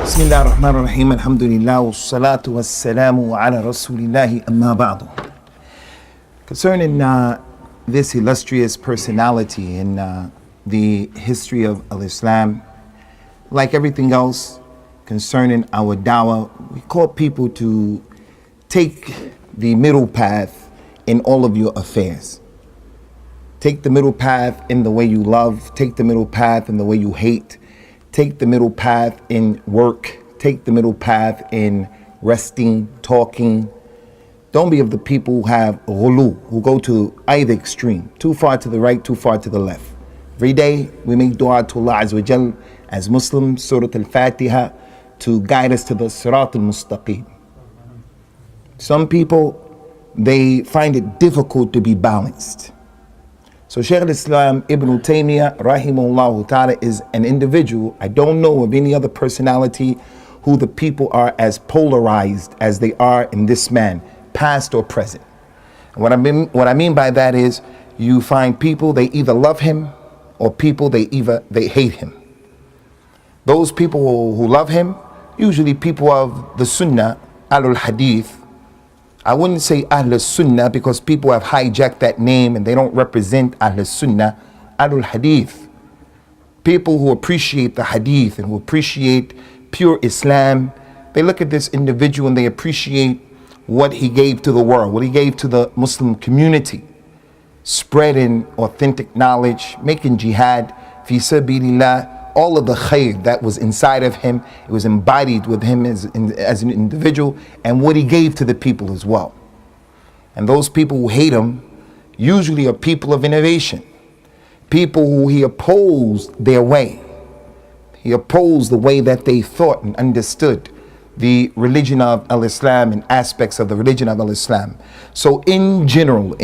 Bismillahirrahmanirrahim. Alhamdulillah. Wassalatu wassalamu ala rasulillahi amma ba'du. Concerning this illustrious personality in the history of Islam, like everything else concerning our dawah, we call people to take the middle path in all of your affairs. Take the middle path in the way you love, take the middle path in the way you hate, take the middle path in work, take the middle path in resting, talking. Don't be of the people who have ghulu, who go to either extreme, too far to the right, too far to the left. Every day we make dua to Allah Azza wa Jal as Muslims, Surah Al-Fatiha, to guide us to the Sirat al-Mustaqim. Some people, they find it difficult to be balanced. So Shaykh al-Islam Ibn Taymiyyah rahimahullah ta'ala is an individual. I don't know of any other personality who the people are as polarized as they are in this man, past or present. And what I mean by that is you find people, they either love him or people, they hate him. Those people who love him, usually people of the Sunnah, Ahlul Hadith. I wouldn't say Ahlul Sunnah because people have hijacked that name and they don't represent Ahlul Sunnah. Ahlul Hadith. People who appreciate the Hadith and who appreciate pure Islam. They look at this individual and they appreciate what he gave to the world, what he gave to the Muslim community. Spreading authentic knowledge, making jihad, fi sabilillah. All of the khair that was inside of him, it was embodied with him as an individual, and what he gave to the people as well. And those people who hate him usually are people of innovation, people who he opposed their way. He opposed the way that they thought and understood the religion of al-Islam and aspects of the religion of al-Islam. So in general,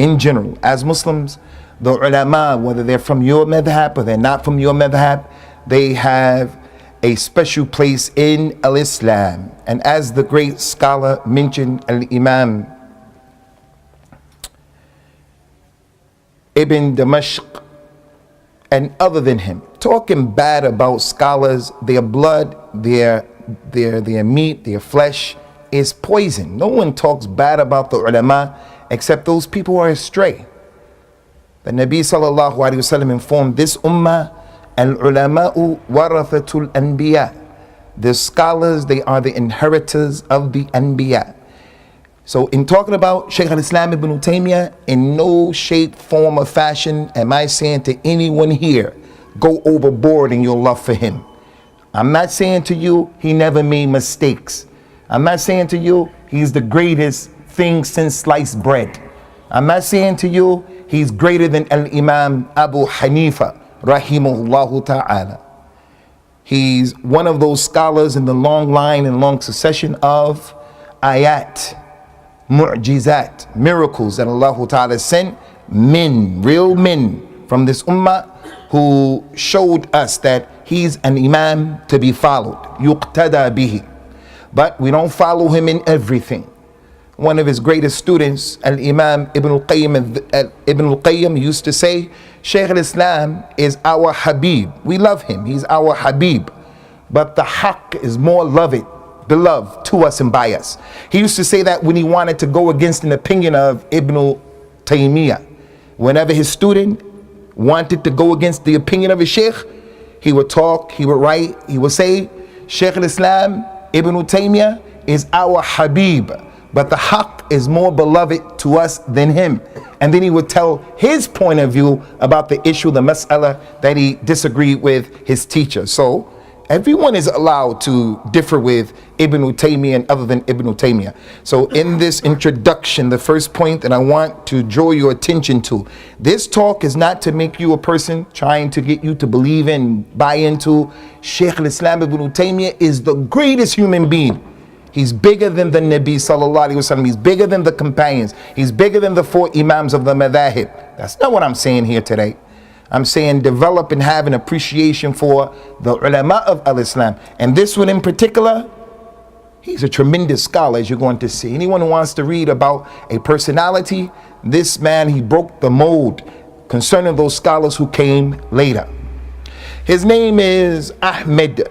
as Muslims, the ulama, whether they're from your madhab or they're not from your madhab, they have a special place in al-Islam. And as the great scholar mentioned, al-Imam Ibn Damashq and other than him, talking bad about scholars, their blood, their meat, their flesh is poison. No one talks bad about the ulama except those people who are astray. The Nabi sallallahu alaihi wasallam informed this ummah, al-ulama'u warathatul anbiya. The scholars, they are the inheritors of the anbiya. So in talking about Shaykh al-Islam Ibn Taymiyyah, in no shape, form or fashion am I saying to anyone here, go overboard in your love for him. I'm not saying to you he never made mistakes. I'm not saying to you he's the greatest thing since sliced bread. I'm not saying to you he's greater than Al-Imam Abu Hanifa rahimahullahu ta'ala. He's one of those scholars in the long line and long succession of ayat, mu'jizat, miracles that Allah ta'ala sent men, real men from this ummah who showed us that he's an imam to be followed, yuqtada bihi. But we don't follow him in everything. One of his greatest students, Al-Imam Ibn al-Qayyim used to say, Shaykh al-Islam is our Habib. We love him, he's our Habib. But the haqq is more beloved to us and by us. He used to say that when he wanted to go against an opinion of Ibn Taymiyyah. Whenever his student wanted to go against the opinion of his sheikh, he would talk, he would write, he would say, Shaykh al-Islam Ibn Taymiyyah is our Habib, but the haqq is more beloved to us than him. And then he would tell his point of view about the issue, the mas'ala that he disagreed with his teacher. So everyone is allowed to differ with Ibn Taymiyyah and other than Ibn Taymiyyah. So in this introduction, the first point that I want to draw your attention to, this talk is not to make you a person trying to get you to believe in, buy into. Shaykh al-Islam Ibn Taymiyyah is the greatest human being. He's bigger than the Nabi sallallahu alaihi wasallam. He's bigger than the companions. He's bigger than the 4 imams of the madhahib. That's not what I'm saying here today. I'm saying develop and have an appreciation for the ulama of al-Islam. And this one in particular, he's a tremendous scholar, as you're going to see. Anyone who wants to read about a personality, this man, he broke the mold concerning those scholars who came later. His name is Ahmed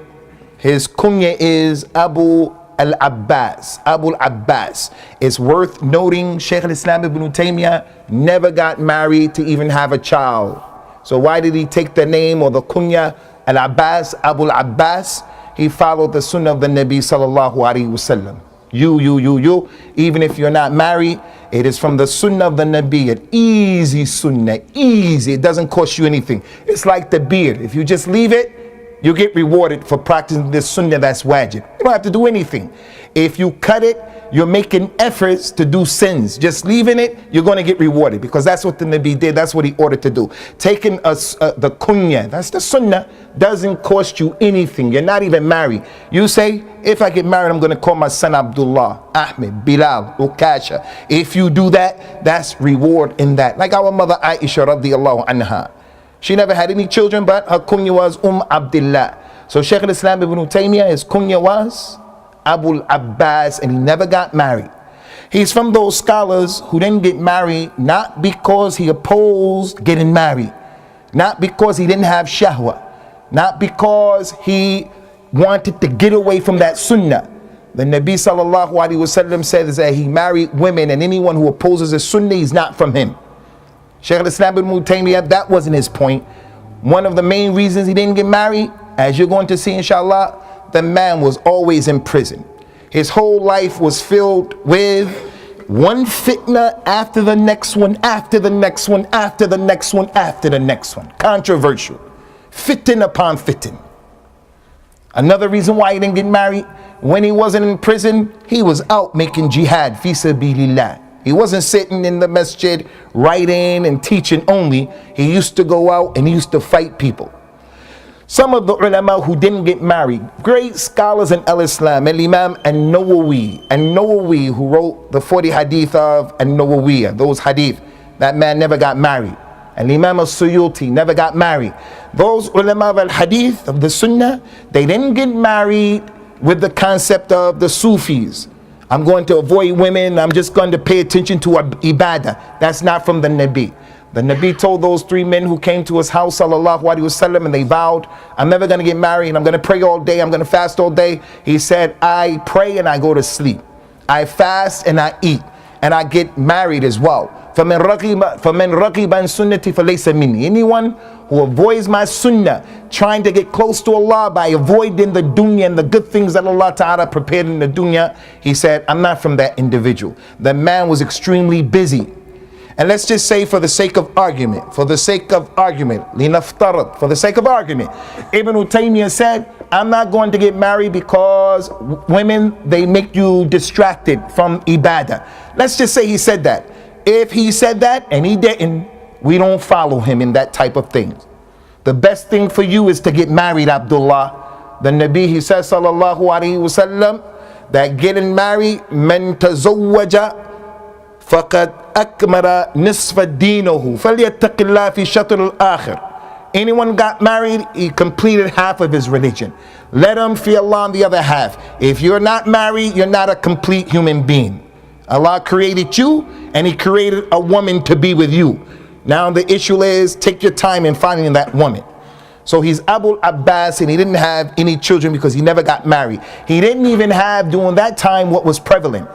His kunya is Abu al-Abbas. Abu al-Abbas. It's worth noting Shaykh al-Islam ibn Taymiyyah never got married to even have a child. So why did he take the name or the kunya al-Abbas, Abu al-Abbas? He followed the sunnah of the Nabi sallallahu alaihi wasallam. You, even if you're not married, it is from the sunnah of the Nabi, an easy sunnah, easy. It doesn't cost you anything. It's like the beard. If you just leave it, you get rewarded for practicing this sunnah that's wajib. You don't have to do anything. If you cut it, you're making efforts to do sins. Just leaving it, you're going to get rewarded, because that's what the Nabi did. That's what he ordered to do. Taking the kunya, that's the sunnah, doesn't cost you anything. You're not even married. You say, if I get married, I'm going to call my son Abdullah, Ahmed, Bilal, Ukasha. If you do that, that's reward in that. Like our mother Aisha radiyallahu anha. She never had any children, but her kunya was Abdullah. So Shaykh al-Islam ibn Taymiyyah, his kunya was Abu al-Abbas, and he never got married. He's from those scholars who didn't get married not because he opposed getting married, not because he didn't have shahwa, not because he wanted to get away from that sunnah. The Nabi sallallahu alaihi wasallam says that he married women, and anyone who opposes the sunnah is not from him. Shaykh al-Islam ibn Taymiyyah, that wasn't his point. One of the main reasons he didn't get married, as you're going to see inshallah, the man was always in prison. His whole life was filled with one fitna after the next one, after the next one, after the next one, after the next one. Controversial. Fitna upon fitna. Another reason why he didn't get married, when he wasn't in prison, he was out making jihad, fi sabilillah. He wasn't sitting in the masjid writing and teaching only. He used to go out and he used to fight people. Some of the ulama who didn't get married, great scholars in al-Islam, al-Imam al-Nawawi, who wrote the 40 hadith of al-Nawawiyah, those hadith, that man never got married. Al-Imam al-Suyuti never got married. Those ulama of al-hadith, of the sunnah, they didn't get married with the concept of the Sufis. I'm going to avoid women, I'm just going to pay attention to ibadah. That's not from the Nabi. The Nabi told those three men who came to his house, sallallahu alaihi wasallam, and they vowed, I'm never going to get married, I'm going to pray all day, I'm going to fast all day. He said, I pray and I go to sleep. I fast and I eat. And I get married as well. فَمَنْ رَغِبَ عَنْ سُنَّتِي فَلَيْسَ مِنِّي. Anyone who avoids my sunnah, trying to get close to Allah by avoiding the dunya and the good things that Allah Ta'ala prepared in the dunya, he said, I'm not from that individual. The man was extremely busy. And let's just say, for the sake of argument, لِنَفْتَرَضْ, for the sake of argument, Ibn Taymiyyah said, I'm not going to get married because women, they make you distracted from ibadah. Let's just say he said that. If he said that and he didn't, we don't follow him in that type of thing. The best thing for you is to get married, Abdullah. The Nabi, he says, sallallahu alaihi wasallam, that getting married, man tazawwaja faqad akmara nisfa dinahu falyattaqillah fi shatr al-akhir. Anyone got married, he completed half of his religion. Let him fear Allah on the other half. If you're not married, you're not a complete human being. Allah created you, and he created a woman to be with you. Now the issue is, take your time in finding that woman. So he's Abu Abbas, and he didn't have any children because he never got married. He didn't even have, during that time, what was prevalent.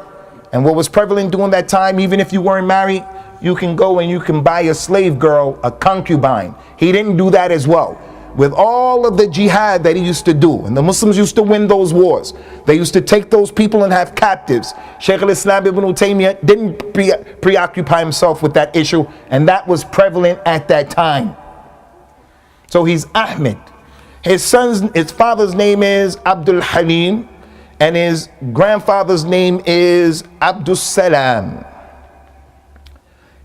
And what was prevalent during that time, even if you weren't married, you can go and you can buy a slave girl, a concubine. He didn't do that as well. With all of the jihad that he used to do, and the Muslims used to win those wars, they used to take those people and have captives. Shaykh al-Islam ibn Taymiyyah didn't preoccupy himself with that issue, and that was prevalent at that time. So he's Ahmed. His father's name is Abdul Halim, and his grandfather's name is Abdus Salam.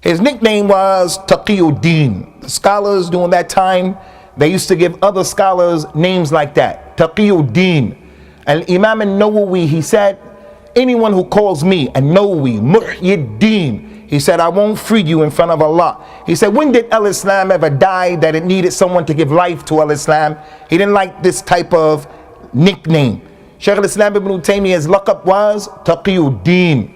His nickname was Taqiyuddin. The scholars during that time, they used to give other scholars names like that. Taqiyuddin. And Imam al-Nawawi, he said, anyone who calls me al-Nawawi, Muhyiddin, he said, I won't free you in front of Allah. He said, when did al-Islam ever die that it needed someone to give life to al-Islam? He didn't like this type of nickname. Shaykh al-Islam ibn Taymiyyah's laqab was Taqiyuddin.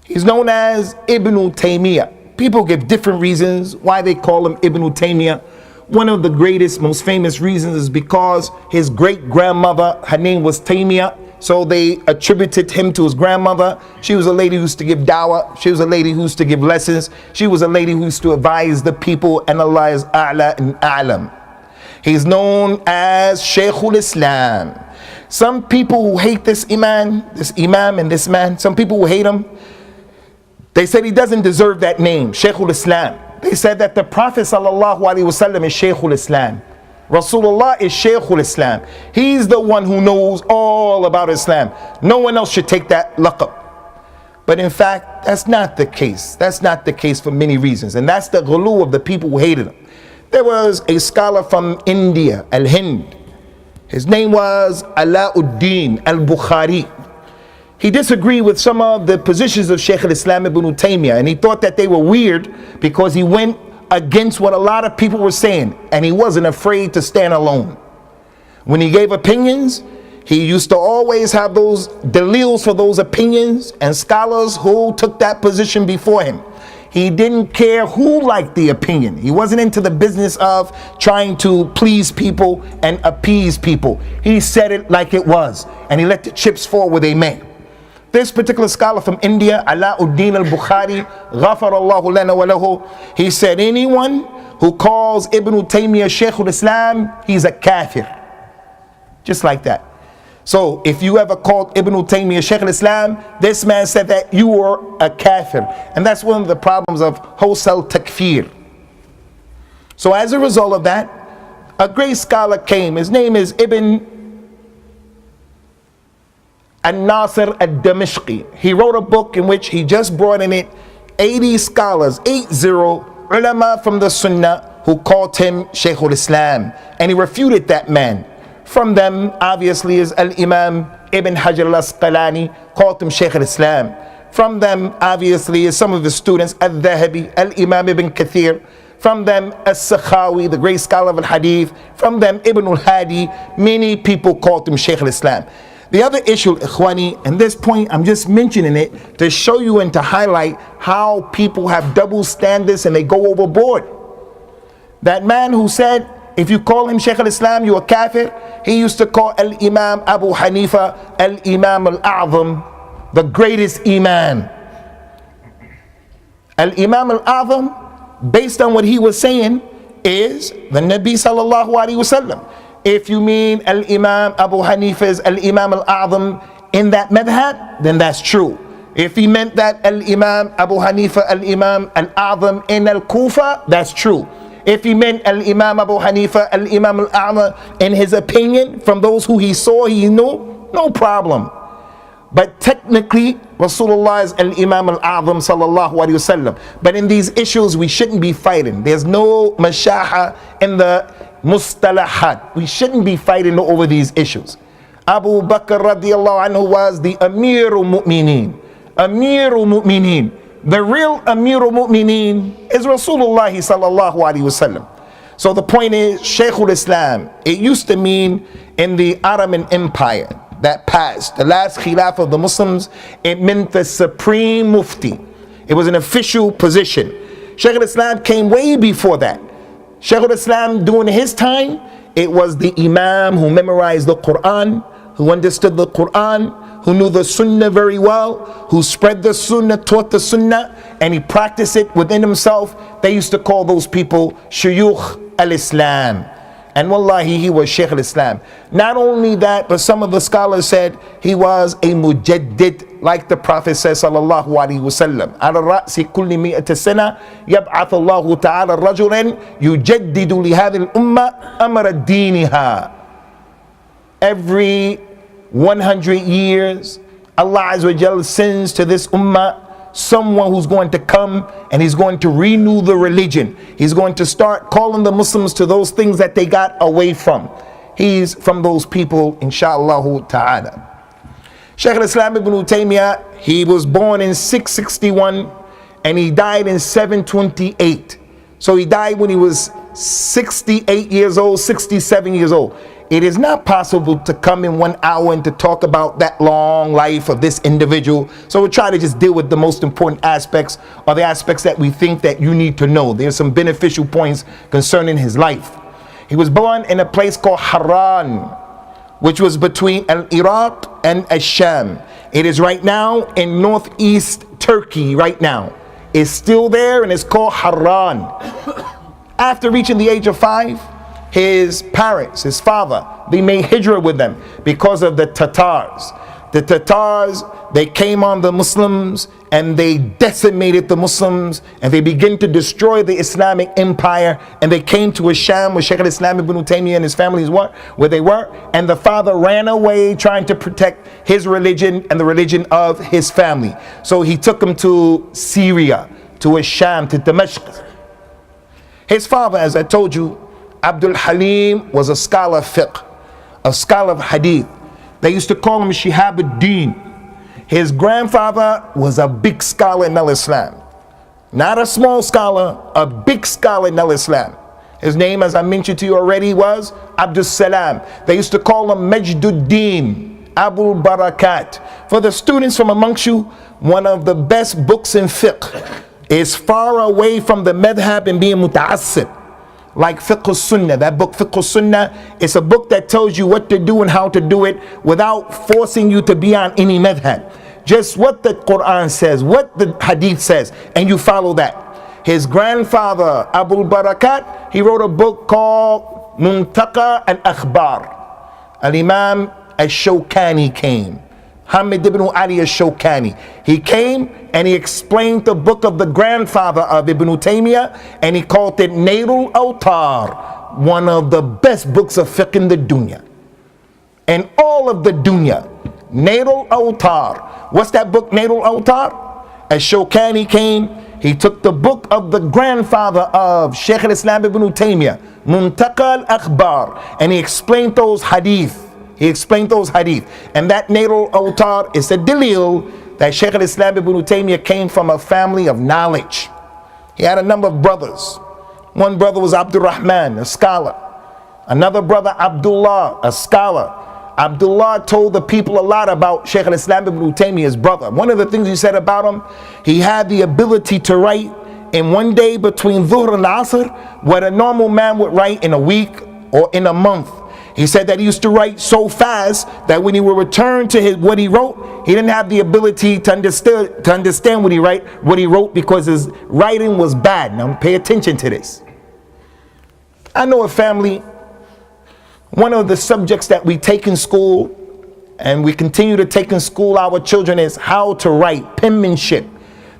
He's known as Ibn Taymiyyah. People give different reasons why they call him Ibn Taymiyyah. One of the greatest, most famous reasons is because his great-grandmother, her name was Taymiyyah, so they attributed him to his grandmother. She was a lady who used to give dawah. She was a lady who used to give lessons. She was a lady who used to advise the people, and Allah is A'la and A'lam. He's known as Shaykhul Islam. Some people who hate this imam and this man, some people who hate him, they said he doesn't deserve that name, Shaykhul Islam. They said that the Prophet sallallahu alaihi wasallam is Shaykhul Islam. Rasulullah is Shaykhul Islam. He's the one who knows all about Islam. No one else should take that laqab. But in fact, that's not the case. That's not the case for many reasons. And that's the ghulu of the people who hated him. There was a scholar from India, Al-Hind. His name was Alauddin al-Bukhari. He disagreed with some of the positions of Shaykh al-Islam ibn Taymiyyah, and he thought that they were weird because he went against what a lot of people were saying, and he wasn't afraid to stand alone. When he gave opinions, he used to always have those dalils for those opinions and scholars who took that position before him. He didn't care who liked the opinion. He wasn't into the business of trying to please people and appease people. He said it like it was, and he let the chips fall where they may. This particular scholar from India, Alauddin al-Bukhari, Ghafarallahu lana wa lahu, he said anyone who calls Ibn Taymiyyah Shaykhul Islam, he's a kafir. Just like that. So if you ever called Ibn Taymiyyah Shaykhul Islam, this man said that you were a kafir. And that's one of the problems of wholesale takfir. So as a result of that, a great scholar came. His name is Ibn Al-Nasir al-Damashqi. He wrote a book in which he just brought in it 80 scholars, 80 ulama from the Sunnah who called him Shaykhul Islam, and he refuted that man. From them obviously is Al-Imam Ibn Hajar al-Asqalani, called him Shaykh al-Islam. From them obviously is some of his students, Al-Thahabi, Al-Imam Ibn Kathir. From them As-Sakhawi, the great scholar of al-Hadith. From them Ibn al-Hadi. Many people called him Shaykh al-Islam. The other issue, Ikhwani, and this point I'm just mentioning it to show you and to highlight how people have double standards and they go overboard. That man who said, if you call him Shaykh al-Islam, you're a kafir, he used to call Al-Imam Abu Hanifa Al-Imam Al-A'zam, the greatest Imam. Al-Imam Al-A'zam, based on what he was saying, is the Nabi sallallahu alaihi wasallam. If you mean Al-Imam Abu Hanifa is Al-Imam Al-A'zam in that madhab, then that's true. If he meant that Al-Imam Abu Hanifa Al-Imam Al-A'zam in Al-Kufa, that's true. If he meant Al-Imam Abu Hanifa Al-Imam Al-A'zam in his opinion, from those who he saw, he knew, no problem. But technically, Rasulullah is Al-Imam Al-A'zam sallallahu alayhi wasallam. But in these issues, we shouldn't be fighting. There's no mashaha in the mustalahat. We shouldn't be fighting over these issues. Abu Bakr radiallahu anhu was the Amirul Mu'mineen. Amirul Mu'mineen. The real Amirul Mu'mineen is Rasulullah sallallahu alaihi wasallam. So the point is, Shaykhul Islam, it used to mean in the Ottoman Empire that passed, the last khilaf of the Muslims, it meant the supreme mufti. It was an official position. Shaykhul Islam came way before that. Shaykhul Islam during his time, it was the Imam who memorized the Quran, who understood the Quran, who knew the Sunnah very well, who spread the Sunnah, taught the Sunnah, and he practiced it within himself. They used to call those people Shuyukh al-Islam. And wallahi, he was Shaykh al-Islam. Not only that, but some of the scholars said he was a mujaddid, like the Prophet says sallallahu alaihi wasallam, ala ra'si kulli mi'ati sana yab'ath Allahu ta'ala rajulan yujaddidu li hadhihi al-umma amra diniha. Every 100 years, Allah Azza wa Jalla sends to this ummah someone who's going to come and he's going to renew the religion. He's going to start calling the Muslims to those things that they got away from. He's from those people, inshaAllah ta'ala. Shaykh al-Islam ibn Taymiyyah, he was born in 661 and he died in 728. So he died when he was 68 years old, 67 years old. it is not possible to come in 1 hour and to talk about that long life of this individual. So we'll try to just deal with the most important aspects, or the aspects that we think that you need to know. There's some beneficial points concerning his life. He was born in a place called Haran, which was between Iraq and Sham. It is right now in northeast Turkey right now. It's still there, and it's called Haran. After reaching the age of 5, his parents, his father, they made hijrah with them because of the Tatars. The Tatars, they came on the Muslims and they decimated the Muslims, and they began to destroy the Islamic empire, and they came to Sham where Shaykh al-Islam ibn Taymiyyah and his families were, where they were, and the father ran away trying to protect his religion and the religion of his family. So he took him to Syria, to Sham, to Damascus. His father, as I told you, Abdul Halim, was a scholar of fiqh, a scholar of hadith. They used to call him Shihab ad-Din. His grandfather was a big scholar in al-Islam. Not a small scholar, a big scholar in al-Islam. His name, as I mentioned to you already, was Abdul Salam. They used to call him Majduddin, Abu Barakat. For the students from amongst you, one of the best books in fiqh is far away from the madhab and being muta'assib, like Fiqh Sunnah. That book, Fiqh Sunnah, is a book that tells you what to do and how to do it without forcing you to be on any madhab. Just what the Quran says, what the hadith says, and you follow that. His grandfather, Abu Barakat, he wrote a book called Muntaqa al-Akhbar. Al-Imam al-Shawkani came. Hamid ibn Ali al-Shawkani. He came and he explained the book of the grandfather of Ibn Taymiyyah, and he called it Nailul Awtar, one of the best books of fiqh in the dunya. And all of the dunya. Nailul Awtar. What's that book, Nailul Awtar? As Shawkani came, he took the book of the grandfather of Shaykh al-Islam ibn Taymiyyah, Muntaqa al-Akhbar, and he explained those hadith. He explained those hadith. And that Nailul Awtar is a dalil that Shaykh al-Islam ibn Taymiyyah came from a family of knowledge. He had a number of brothers. One brother was Abdul Rahman, a scholar. Another brother, Abdullah, a scholar. Abdullah told the people a lot about Shaykh al-Islam ibn Taymiyyah's brother. One of the things he said about him, he had the ability to write in one day between Dhuhr and Asr what a normal man would write in a week or in a month. He said that he used to write so fast that when he would return to what he wrote, he didn't have the ability to understand what he wrote because his writing was bad. Now pay attention to this. I know a family. One of the subjects that we take in school, and we continue to take in school our children, is how to write, penmanship.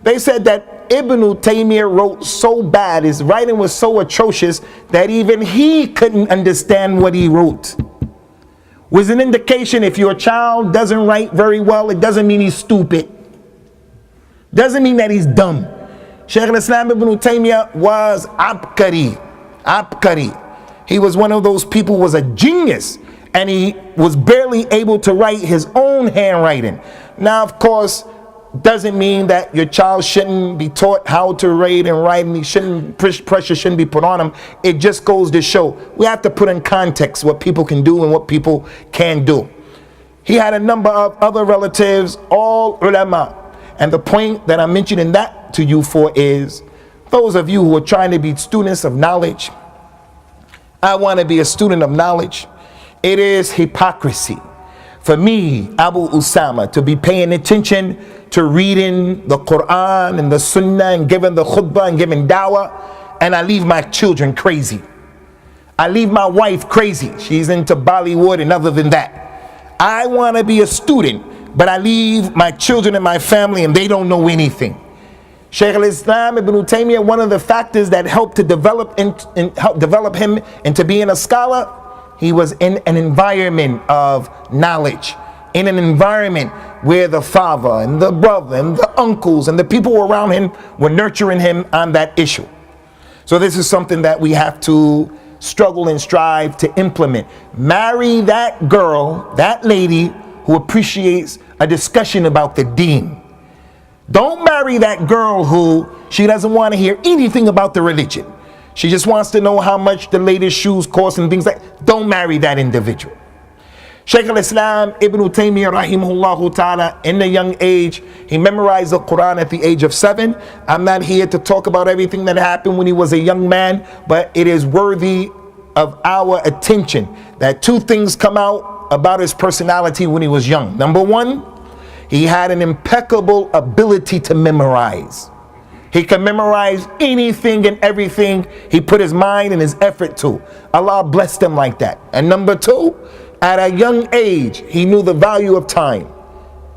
They said that Ibn Taymiyyah wrote so bad, his writing was so atrocious, that even he couldn't understand what he wrote. Was an indication if your child doesn't write very well, it doesn't mean he's stupid. Doesn't mean that he's dumb. Shaykh al-Islam ibn Taymiyyah was abkari. He was one of those people who was a genius, and he was barely able to write his own handwriting. Now, of course, doesn't mean that your child shouldn't be taught how to read and write, and pressure shouldn't be put on him. It just goes to show we have to put in context what people can do and what people can do. He had a number of other relatives, all ulama. And the point that I'm mentioning that to you for is, those of you who are trying to be students of knowledge, I want to be a student of knowledge. It is hypocrisy for me, Abu Usamah, to be paying attention to reading the Quran and the Sunnah and giving the khutbah and giving dawah, and I leave my children crazy. I leave my wife crazy. She's into Bollywood, and other than that, I want to be a student, but I leave my children and my family and they don't know anything. Shaykh al-Islam ibn Taymiyyah, one of the factors that helped to develop him into being a scholar, he was in an environment of knowledge, in an environment where the father and the brother and the uncles and the people around him were nurturing him on that issue. So this is something that we have to struggle and strive to implement. Marry that girl, that lady who appreciates a discussion about the deen. Don't marry that girl who she doesn't want to hear anything about the religion. She just wants to know how much the latest shoes cost and things like that. Don't marry that individual. Shaykh al-Islam Ibn Taymiyyah rahimahullah ta'ala, in a young age, he memorized the Quran at the age of 7. I'm not here to talk about everything that happened when he was a young man, but it is worthy of our attention that 2 things come out about his personality when he was young. Number 1, he had an impeccable ability to memorize. He can memorize anything and everything he put his mind and his effort to. Allah blessed him like that. And number 2, at a young age, he knew the value of time.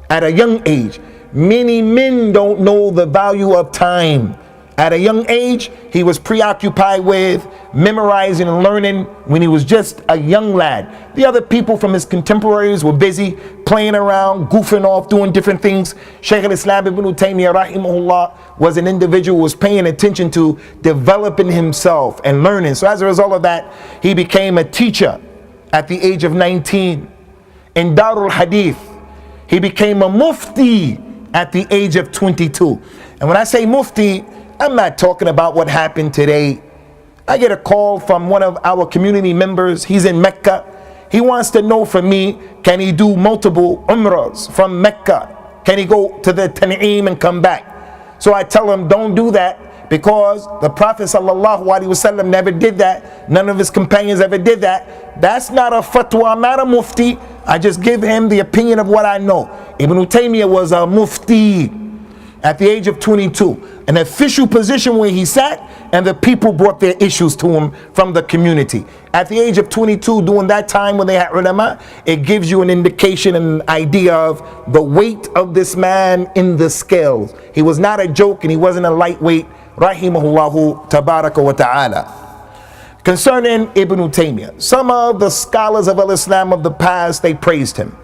At a young age, many men don't know the value of time. At a young age, he was preoccupied with memorizing and learning when he was just a young lad. The other people from his contemporaries were busy playing around, goofing off, doing different things. Shaykh al-Islam Ibn Taymiyyah rahimahullah was an individual who was paying attention to developing himself and learning. So as a result of that, he became a teacher at the age of 19 in Darul Hadith. He became a mufti at the age of 22. And when I say mufti, I'm not talking about what happened today. I get a call from one of our community members. He's in Mecca. He wants to know from me, can he do multiple umrahs from Mecca? Can he go to the Tan'im and come back? So I tell him, don't do that, because the Prophet sallallahu alaihi wasallam never did that. None of his companions ever did that. That's not a fatwa. I'm not a mufti. I just give him the opinion of what I know. Ibn Taymiyyah was a mufti at the age of 22, an official position where he sat, and the people brought their issues to him from the community. At the age of 22, during that time when they had ulama, it gives you an indication and an idea of the weight of this man in the scales. He was not a joke, and he wasn't a lightweight, rahimahullahu tabaraka wa ta'ala. Concerning Ibn Taymiyyah, some of the scholars of al-Islam of the past, they praised him.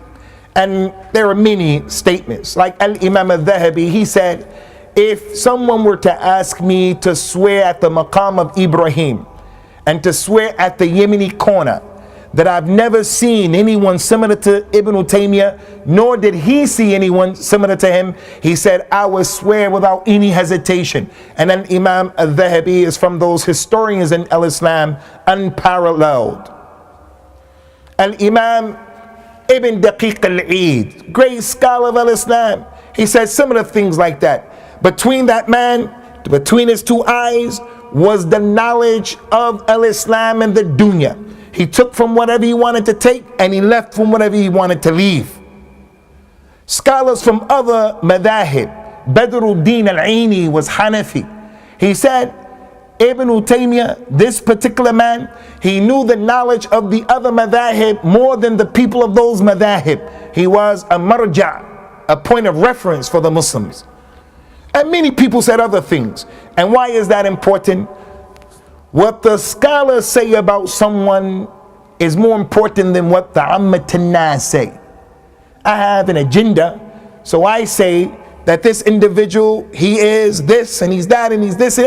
And there are many statements. Like Al-Imam al-Thahabi, he said, if someone were to ask me to swear at the maqam of Ibrahim and to swear at the Yemeni corner that I've never seen anyone similar to Ibn Taymiyyah, nor did he see anyone similar to him, he said, I would swear without any hesitation. And then Imam al-Thahabi is from those historians in al-Islam, unparalleled. Al-Imam Ibn Daqiq al-Eid, great scholar of al-Islam, he said similar things like that. Between that man, between his 2 eyes, was the knowledge of al-Islam and the dunya. He took from whatever he wanted to take, and he left from whatever he wanted to leave. Scholars from other madahib, Badruddin al-Aini was Hanafi. He said, Ibn Taymiyyah, this particular man, he knew the knowledge of the other madahib more than the people of those madahib. He was a marja', a point of reference for the Muslims. And many people said other things. And why is that important? What the scholars say about someone is more important than what the ammatun nas say. I have an agenda, so I say that this individual, he is this and he's that and he's this,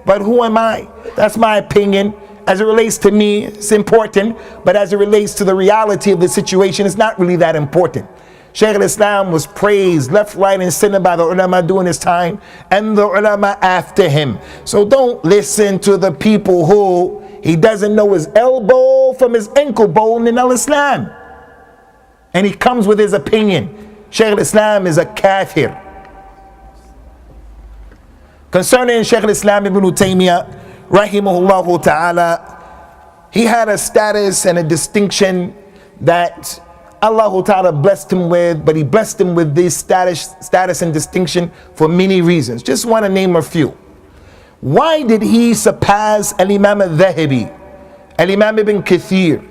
but who am I? That's my opinion. As it relates to me, it's important, but as it relates to the reality of the situation, it's not really that important. Shaykh al-Islam was praised left, right, and center by the ulama during his time, and the ulama after him. So don't listen to the people who he doesn't know his elbow from his ankle bone in al-Islam, and he comes with his opinion. Shaykh al-Islam is a kafir. Concerning Shaykh al-Islam Ibn Taymiyyah, rahimahullah ta'ala, he had a status and a distinction that Allah ta'ala blessed him with, but he blessed him with this status and distinction for many reasons. Just want to name a few. Why did he surpass Al-Imam al-Thahabi, Al-Imam ibn Kathir?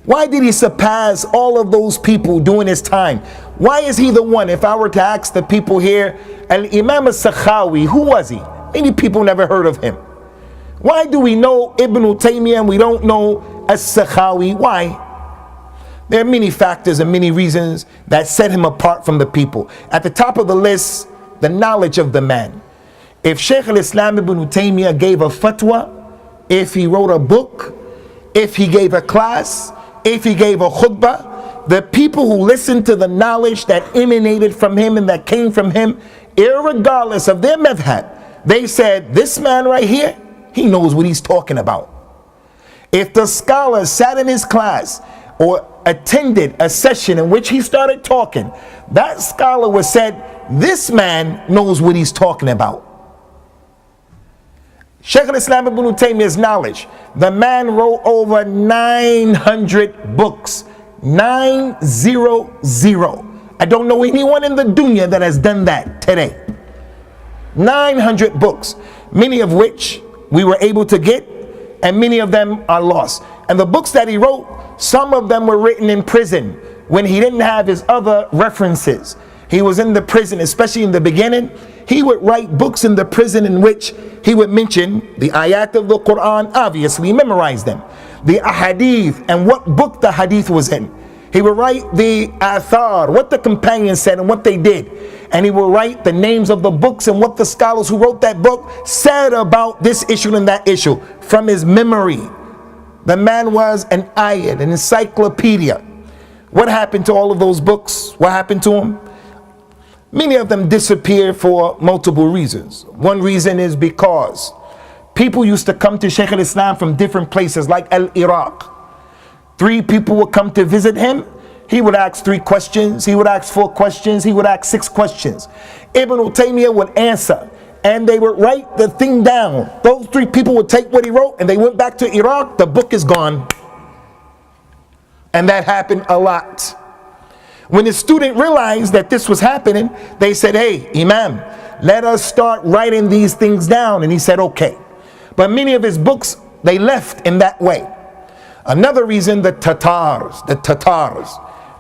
Why did he surpass all of those people during his time? Why is he the one? If I were to ask the people here, Al-Imam al-Sakhawi, who was he? Many people never heard of him. Why do we know Ibn Taymiyyah and we don't know al-Sakhawi? Why? There are many factors and many reasons that set him apart from the people. At the top of the list, the knowledge of the man. If Shaykh al-Islam Ibn Taymiyyah gave a fatwa, if he wrote a book, if he gave a class, if he gave a khutbah, the people who listened to the knowledge that emanated from him and that came from him, irregardless of their madhab, they said, this man right here, he knows what he's talking about. If the scholar sat in his class or attended a session in which he started talking, that scholar was said, this man knows what he's talking about. Shaykh al-Islam ibn Taymiyyah's knowledge, the man wrote over 900 books. 900. I don't know anyone in the dunya that has done that today. 900 books, many of which we were able to get, and many of them are lost. And the books that he wrote, some of them were written in prison when he didn't have his other references. He was in the prison, especially in the beginning. He would write books in the prison in which he would mention the ayat of the Quran, obviously memorize them, the ahadith and what book the hadith was in. He would write the athar, what the companions said and what they did. And he would write the names of the books and what the scholars who wrote that book said about this issue and that issue from his memory. The man was an ayat, an encyclopedia. What happened to all of those books? What happened to them? Many of them disappeared for multiple reasons. One reason is because people used to come to Shaykh al-Islam from different places like Iraq. 3 people would come to visit him. He would ask 3 questions. He would ask 4 questions. He would ask 6 questions. Ibn Taymiyyah would answer, and they would write the thing down. Those 3 people would take what he wrote, and they went back to Iraq. The book is gone. And that happened a lot. When the student realized that this was happening, they said, hey, Imam, let us start writing these things down. And he said, okay. But many of his books, they left in that way. Another reason, the Tatars,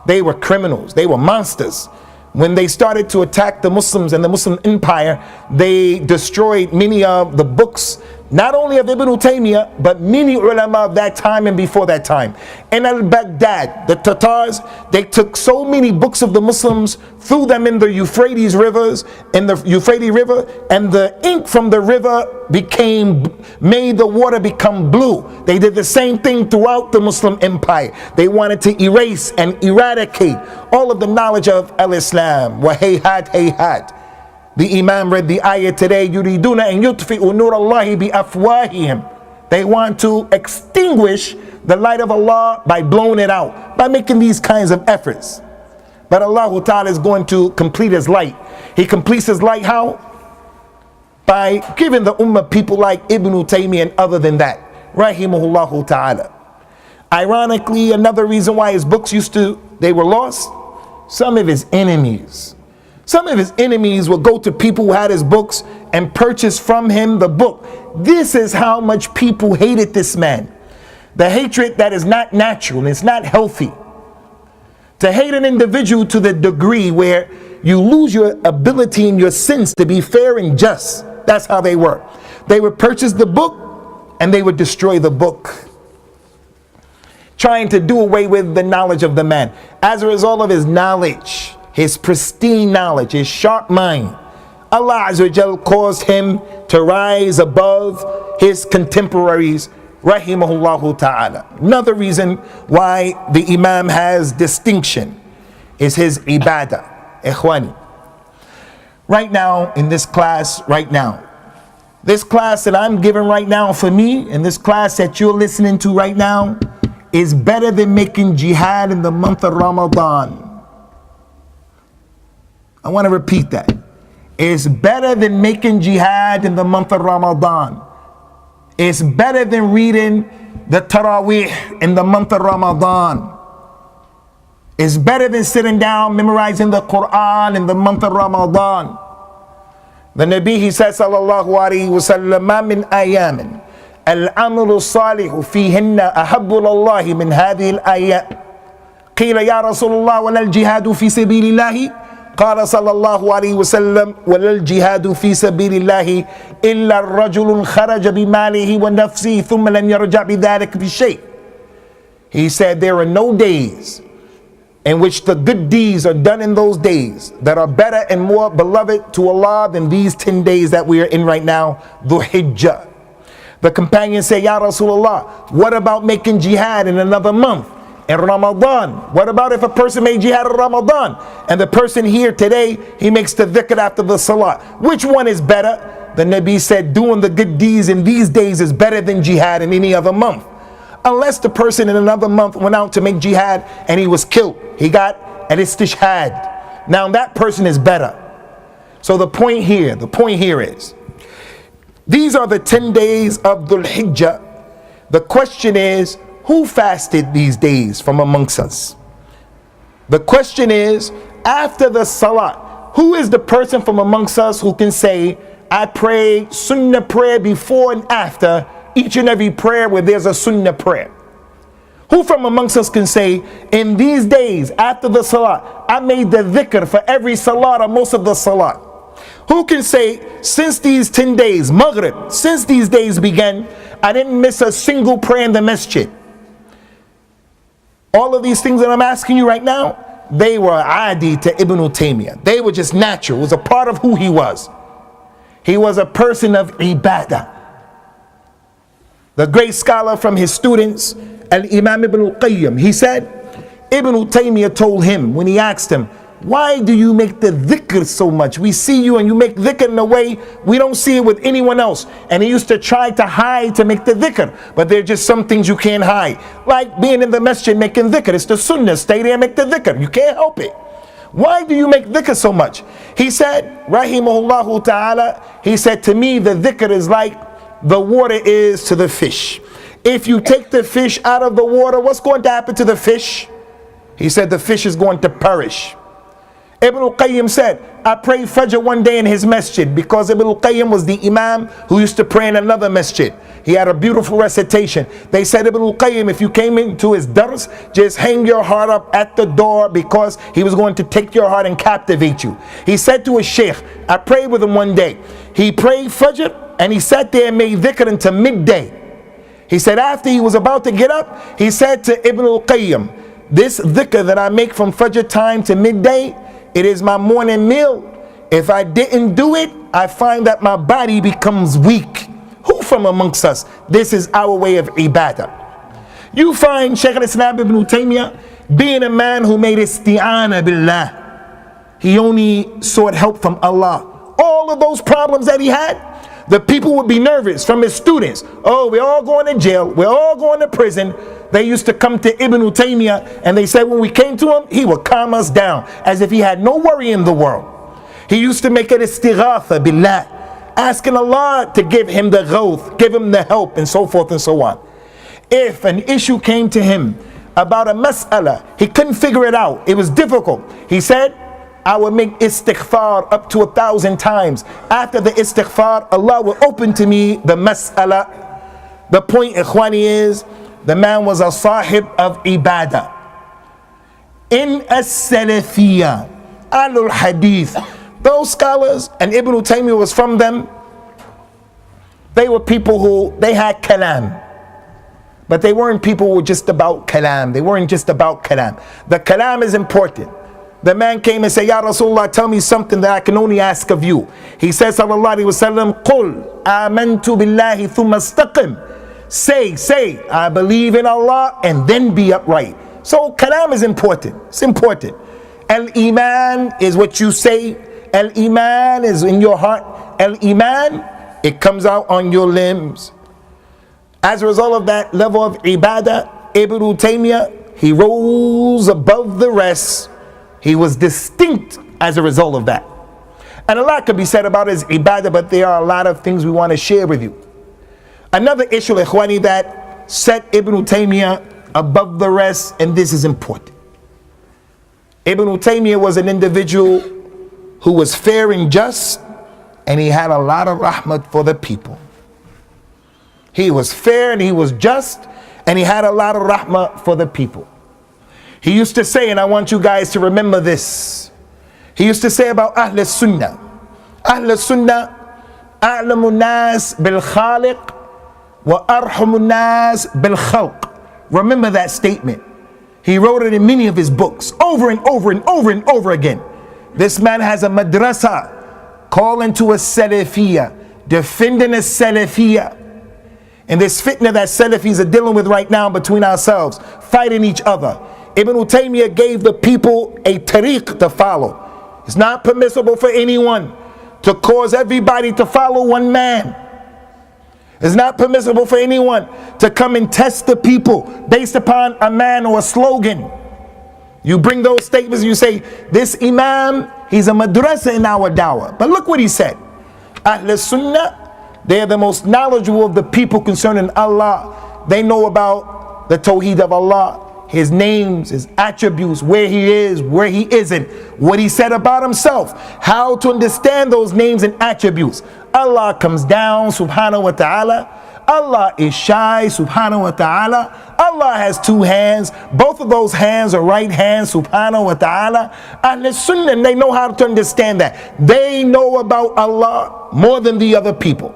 they were criminals, they were monsters. When they started to attack the Muslims and the Muslim empire, they destroyed many of the books, not only of Ibn Taymiyyah, but many ulama of that time and before that time. In al-Baghdad, the Tatars, they took so many books of the Muslims, threw them in the Euphrates River, and the ink from the river made the water become blue. They did the same thing throughout the Muslim empire. They wanted to erase and eradicate all of the knowledge of al-Islam. Wa hayhat hayhat. The Imam read the ayah today, yuriduna an yutfi'u nur Allahi bi afwahihim. They want to extinguish the light of Allah by blowing it out, by making these kinds of efforts. But Allah Ta'ala is going to complete his light. He completes his light how? By giving the ummah people like Ibn Taymiyyah and other than that. Rahimahullah Ta'ala. Ironically, another reason why his books they were lost, some of his enemies. Some of his enemies would go to people who had his books and purchase from him the book. This is how much people hated this man. The hatred that is not natural, it's not healthy. To hate an individual to the degree where you lose your ability and your sense to be fair and just. That's how they were. They would purchase the book and they would destroy the book, trying to do away with the knowledge of the man. As a result of his knowledge, his pristine knowledge, his sharp mind, Allah Azza wa Jal caused him to rise above his contemporaries, rahimahullah ta'ala. Another reason why the Imam has distinction is his ibadah. Ikhwani, right now in this class, this class that I'm giving right now for me, and this class that you're listening to right now, is better than making jihad in the month of Ramadan. I want to repeat that. It's better than making jihad in the month of Ramadan. It's better than reading the Taraweeh in the month of Ramadan. It's better than sitting down memorizing the Quran in the month of Ramadan. The Nabi, he says, sallallahu alayhi wa sallam, ma min ayamin al-amru salihu fihinna ahabbu lillahi min hadhihi al-ayat. Qila ya Rasulullah wa lal jihadu fi sabilillahi. قال صلى الله عليه وسلم ولا الجهاد في سبيل الله إلا الرجل خرج بماله ونفسه ثم لم يرجع بذلك بشيء. He said there are no days in which the good deeds are done in those days that are better and more beloved to Allah than these 10 days that we are in right now, Dhul Hijjah. The companions say, Ya Rasulullah, what about making jihad in another month? In Ramadan. What about if a person made jihad in Ramadan and the person here today, he makes the dhikr after the salah? Which one is better? the Nabi said doing the good deeds in these days is better than jihad in any other month. Unless the person in another month went out to make jihad and he was killed. He got an istishhad. Now that person is better. So the point here is, these are the 10 days of Dhul Hijjah. The question is, who fasted these days from amongst us? The question is, after the salah, who is the person from amongst us who can say, I pray sunnah prayer before and after each and every prayer where there's a sunnah prayer? Who from amongst us can say, in these days after the salah, I made the dhikr for every salah or most of the salah? Who can say, since these 10 days, Maghrib, since these days began, I didn't miss a single prayer in the masjid? All of these things that I'm asking you right now, they were adi to Ibn Taymiyyah. They were just natural. It was a part of who he was. He was a person of ibadah. The great scholar from his students, Al-Imam Ibn al-Qayyim, he said, Ibn Taymiyyah told him when he asked him, why do you make the dhikr so much? We see you and you make dhikr in a way we don't see it with anyone else. And he used to try to hide to make the dhikr. But there are just some things you can't hide. Like being in the masjid making dhikr. It's the sunnah. Stay there and make the dhikr. You can't help it. Why do you make dhikr so much? He said, rahimahullahu ta'ala, he said, to me the dhikr is like the water is to the fish. If you take the fish out of the water, what's going to happen to the fish? He said the fish is going to perish. Ibn al-Qayyim said, I prayed Fajr one day in his masjid because Ibn al-Qayyim was the imam who used to pray in another masjid. He had a beautiful recitation. They said, Ibn al-Qayyim, if you came into his dars, just hang your heart up at the door because he was going to take your heart and captivate you. He said to his sheikh, I prayed with him one day. He prayed Fajr and he sat there and made dhikr until midday. He said after he was about to get up, he said to Ibn al-Qayyim, this dhikr that I make from Fajr time to midday, it is my morning meal. If I didn't do it, I find that my body becomes weak. Who from amongst us? This is our way of ibadah. You find Shaykh al-Islam ibn Taymiyyah being a man who made isti'ana billah. He only sought help from Allah. All of those problems that he had, the people would be nervous from his students. Oh, we're all going to jail. We're all going to prison. They used to come to Ibn Taymiyyah and they said when we came to him, he would calm us down as if he had no worry in the world. He used to make it istighatha billah, asking Allah to give him the ghawth, give him the help, and so forth and so on. If an issue came to him about a mas'ala, he couldn't figure it out. It was difficult. He said, I would make istighfar up to 1,000 times. After the istighfar, Allah will open to me the mas'ala. The point, ikhwani, is the man was a sahib of ibadah. In as-salafiyya, alul hadith, those scholars, and Ibn Taymiyyah was from them, they were people who, they had kalam. But they weren't people who were just about kalam. They weren't just about kalam. The kalam is important. The man came and said, Ya Rasulullah, tell me something that I can only ask of you. He says, sallallahu alayhi wa sallam, Qul amantu billahi thumma istaqim. Say, I believe in Allah and then be upright. So kalam is important. It's important. Al-Iman is what you say. Al-Iman is in your heart. Al-Iman, it comes out on your limbs. As a result of that level of ibadah, Ibn Taymiyyah, he rose above the rest. He was distinct as a result of that. And a lot could be said about his ibadah, but there are a lot of things we want to share with you. Another issue, ikhwani, that set Ibn Taymiyyah above the rest, and this is important. Ibn Taymiyyah was an individual who was fair and just, and he had a lot of rahmat for the people. He was fair and he was just, and he had a lot of rahmah for the people. He used to say, and I want you guys to remember this, he used to say about Ahl Sunnah, Ahl Sunnah, A'lamu nas bil khaliq wa arhamu nas bil khalq. Remember that statement. He wrote it in many of his books, over and over and over and over again. This man has a madrasa, calling to a salafiyah, defending a salafiyah. And this fitna that Salafis are dealing with right now between ourselves, fighting each other. Ibn Taymiyyah gave the people a tariq to follow. It's not permissible for anyone to cause everybody to follow one man. It's not permissible for anyone to come and test the people based upon a man or a slogan. You bring those statements and you say, this imam, he's a madrasa in our dawah. But look what he said. Ahl Sunnah, they are the most knowledgeable of the people concerning Allah. They know about the Tawheed of Allah, His names, His attributes, where He is, where He isn't, what He said about Himself, how to understand those names and attributes. Allah comes down, subhanahu wa ta'ala. Allah is shy, subhanahu wa ta'ala. Allah has two hands. Both of those hands are right hands, subhanahu wa ta'ala. Ahl Sunnah, they know how to understand that. They know about Allah more than the other people.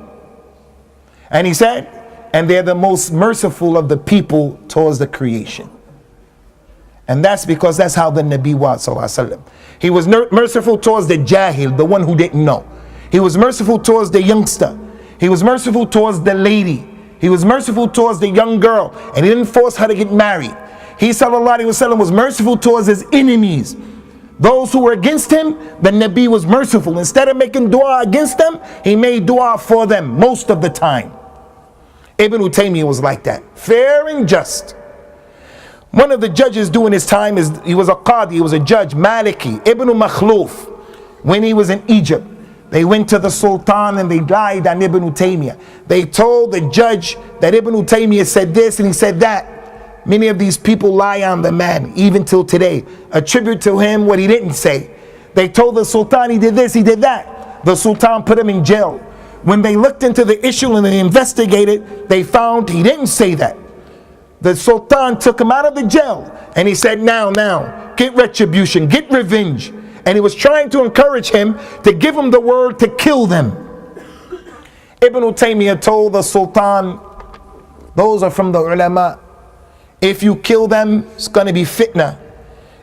And he said, and they're the most merciful of the people towards the creation. And that's because that's how the Nabi was, sallallahu alaihi wasallam. He was merciful towards the jahil, the one who didn't know. He was merciful towards the youngster. He was merciful towards the lady. He was merciful towards the young girl. And he didn't force her to get married. He, sallallahu alaihi wasallam, was merciful towards his enemies. Those who were against him, the Nabi was merciful. Instead of making dua against them, he made dua for them most of the time. Ibn Taymiyyah was like that. Fair and just. One of the judges during his time, he was a qadi, he was a judge, Maliki, Ibn Makhluf, when he was in Egypt. They went to the Sultan and they lied on Ibn Taymiyyah. They told the judge that Ibn Taymiyyah said this and he said that. Many of these people lie on the man, even till today. Attribute to him what he didn't say. They told the Sultan he did this, he did that. The Sultan put him in jail. When they looked into the issue and they investigated, they found he didn't say that. The Sultan took him out of the jail and he said, now, get retribution, get revenge. And he was trying to encourage him to give him the word to kill them. Ibn Taymiyyah told the Sultan, those are from the ulama. If you kill them, it's going to be fitna.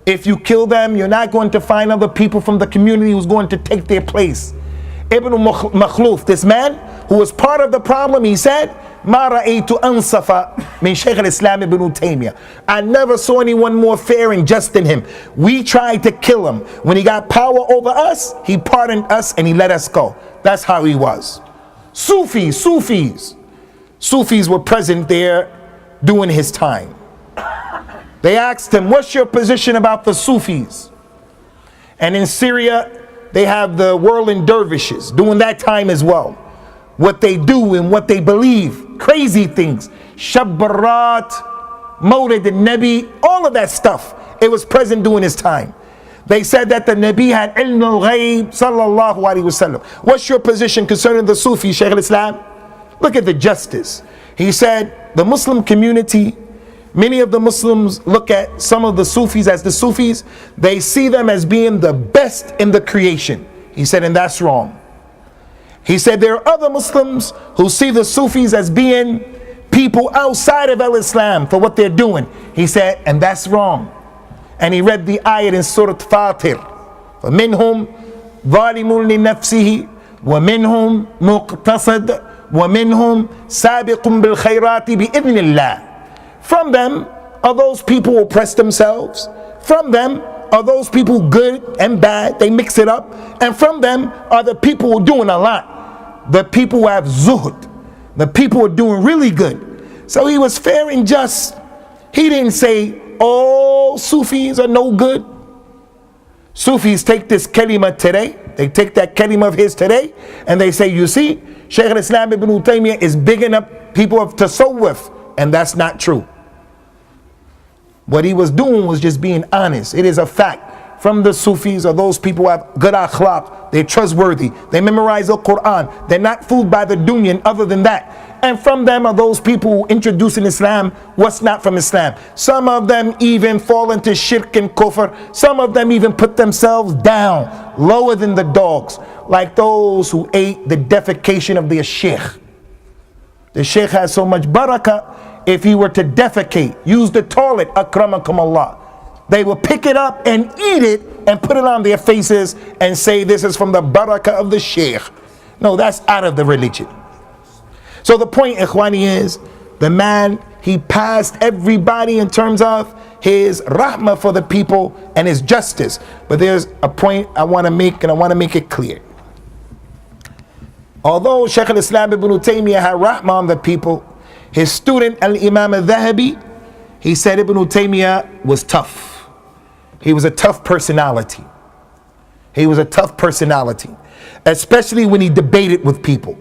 If you kill them, you're not going to find other people from the community who's going to take their place. Ibn Makhluf, this man who was part of the problem, he said, Ma ra'aytu ansafa min Shaykh al-Islam ibn Taymiyyah. I never saw anyone more fair and just than him. We tried to kill him. When he got power over us, he pardoned us and he let us go. That's how he was. Sufis were present there during his time. They asked him, what's your position about the Sufis? And in Syria, they have the whirling dervishes during that time as well. What they do and what they believe, crazy things, Shabbarat, Mawlid al-Nabi, all of that stuff, it was present during his time. They said that the Nabi had ilm al-ghayb, sallallahu alaihi wasallam. What's your position concerning the Sufi, Shaykh al-Islam? Look at the justice. He said, the Muslim community, many of the Muslims look at some of the Sufis as the Sufis. They see them as being the best in the creation. He said, and that's wrong. He said there are other Muslims who see the Sufis as being people outside of al-Islam for what they're doing. He said, and that's wrong. And he read the ayat in Surah Fatir. فَمِنْهُمْ ظَالِمٌ لِنَفْسِهِ وَمِنْهُمْ مُقْتَصَدٌ وَمِنْهُمْ سَابِقٌ بِالْخَيْرَاتِ بِإِذْنِ اللَّهِ. From them are those people who oppress themselves. From them are those people good and bad. They mix it up. And from them are the people who are doing a lot. The people who have zuhud. The people who are doing really good. So he was fair and just. He didn't say all Sufis are no good. Sufis take this kalima today. They take that kalima of his today. And they say, you see, Shaykh al-Islam ibn Taymiyyah is bigging up people of tasawwuf. And that's not true. What he was doing was just being honest. It is a fact. From the Sufis or those people who have good akhlaq, they're trustworthy. They memorize the Quran. They're not fooled by the dunya other than that. And from them are those people who introduce in Islam what's not from Islam. Some of them even fall into shirk and kufr. Some of them even put themselves down, lower than the dogs, like those who ate the defecation of their sheikh. The sheikh has so much barakah. If he were to defecate, use the toilet, akramakum Allah, they will pick it up and eat it and put it on their faces and say this is from the barakah of the sheikh. No, that's out of the religion. So the point, ikhwani, is the man, he passed everybody in terms of his rahmah for the people and his justice. But there's a point I want to make, and I want to make it clear. Although Shaykh al-Islam ibn Taymiyyah had rahmah on the people, his student al-Imam al-Thahabi, he said Ibn Taymiyyah was tough. He was a tough personality. He was a tough personality, especially when he debated with people.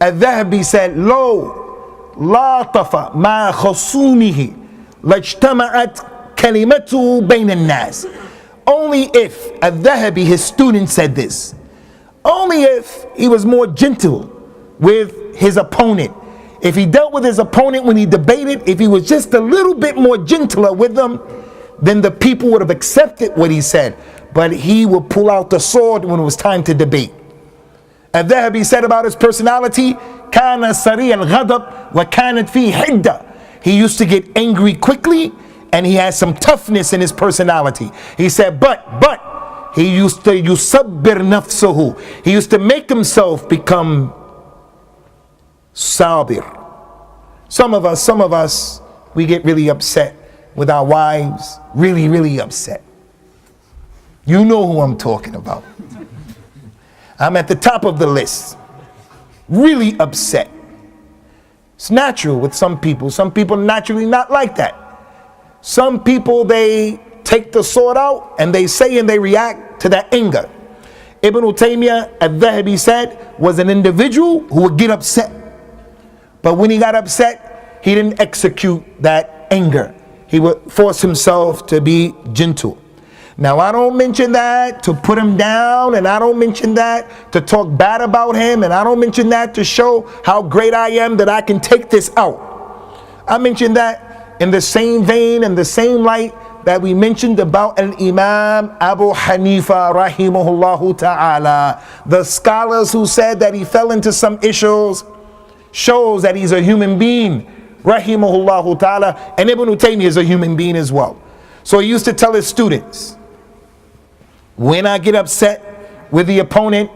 Al-Thahabi said, "Lo latafa ma khasumihi lajtama'at kalimatu bayn al-nas." Only if Al-Thahabi, his student, said this, only if he was more gentle with his opponent, if he dealt with his opponent when he debated, if he was just a little bit more gentler with them, then the people would have accepted what he said. But he would pull out the sword when it was time to debate. Al-Thahabi said about his personality, "Kana sari al-ghadab wa kanat fi hidda." He used to get angry quickly, and he had some toughness in his personality. He said, but he used to yusabbir nafsuhu. He used to make himself become sabir. Some of us, we get really upset with our wives, really upset. You know who I'm talking about. I'm at the top of the list. Really upset. It's natural with some people. Some people naturally not like that. Some people, they take the sword out and they say and they react to that anger. Ibn Taymiyyah, Al-Thahabi said, was an individual who would get upset. But when he got upset, he didn't execute that anger. He would force himself to be gentle. Now, I don't mention that to put him down, and I don't mention that to talk bad about him, and I don't mention that to show how great I am that I can take this out. I mention that in the same vein and the same light that we mentioned about Al-Imam Abu Hanifa rahimahullahu ta'ala. The scholars who said that he fell into some issues shows that he's a human being, rahimahullahu ta'ala, and Ibn Taymiyyah is a human being as well. So he used to tell his students, when I get upset with the opponent,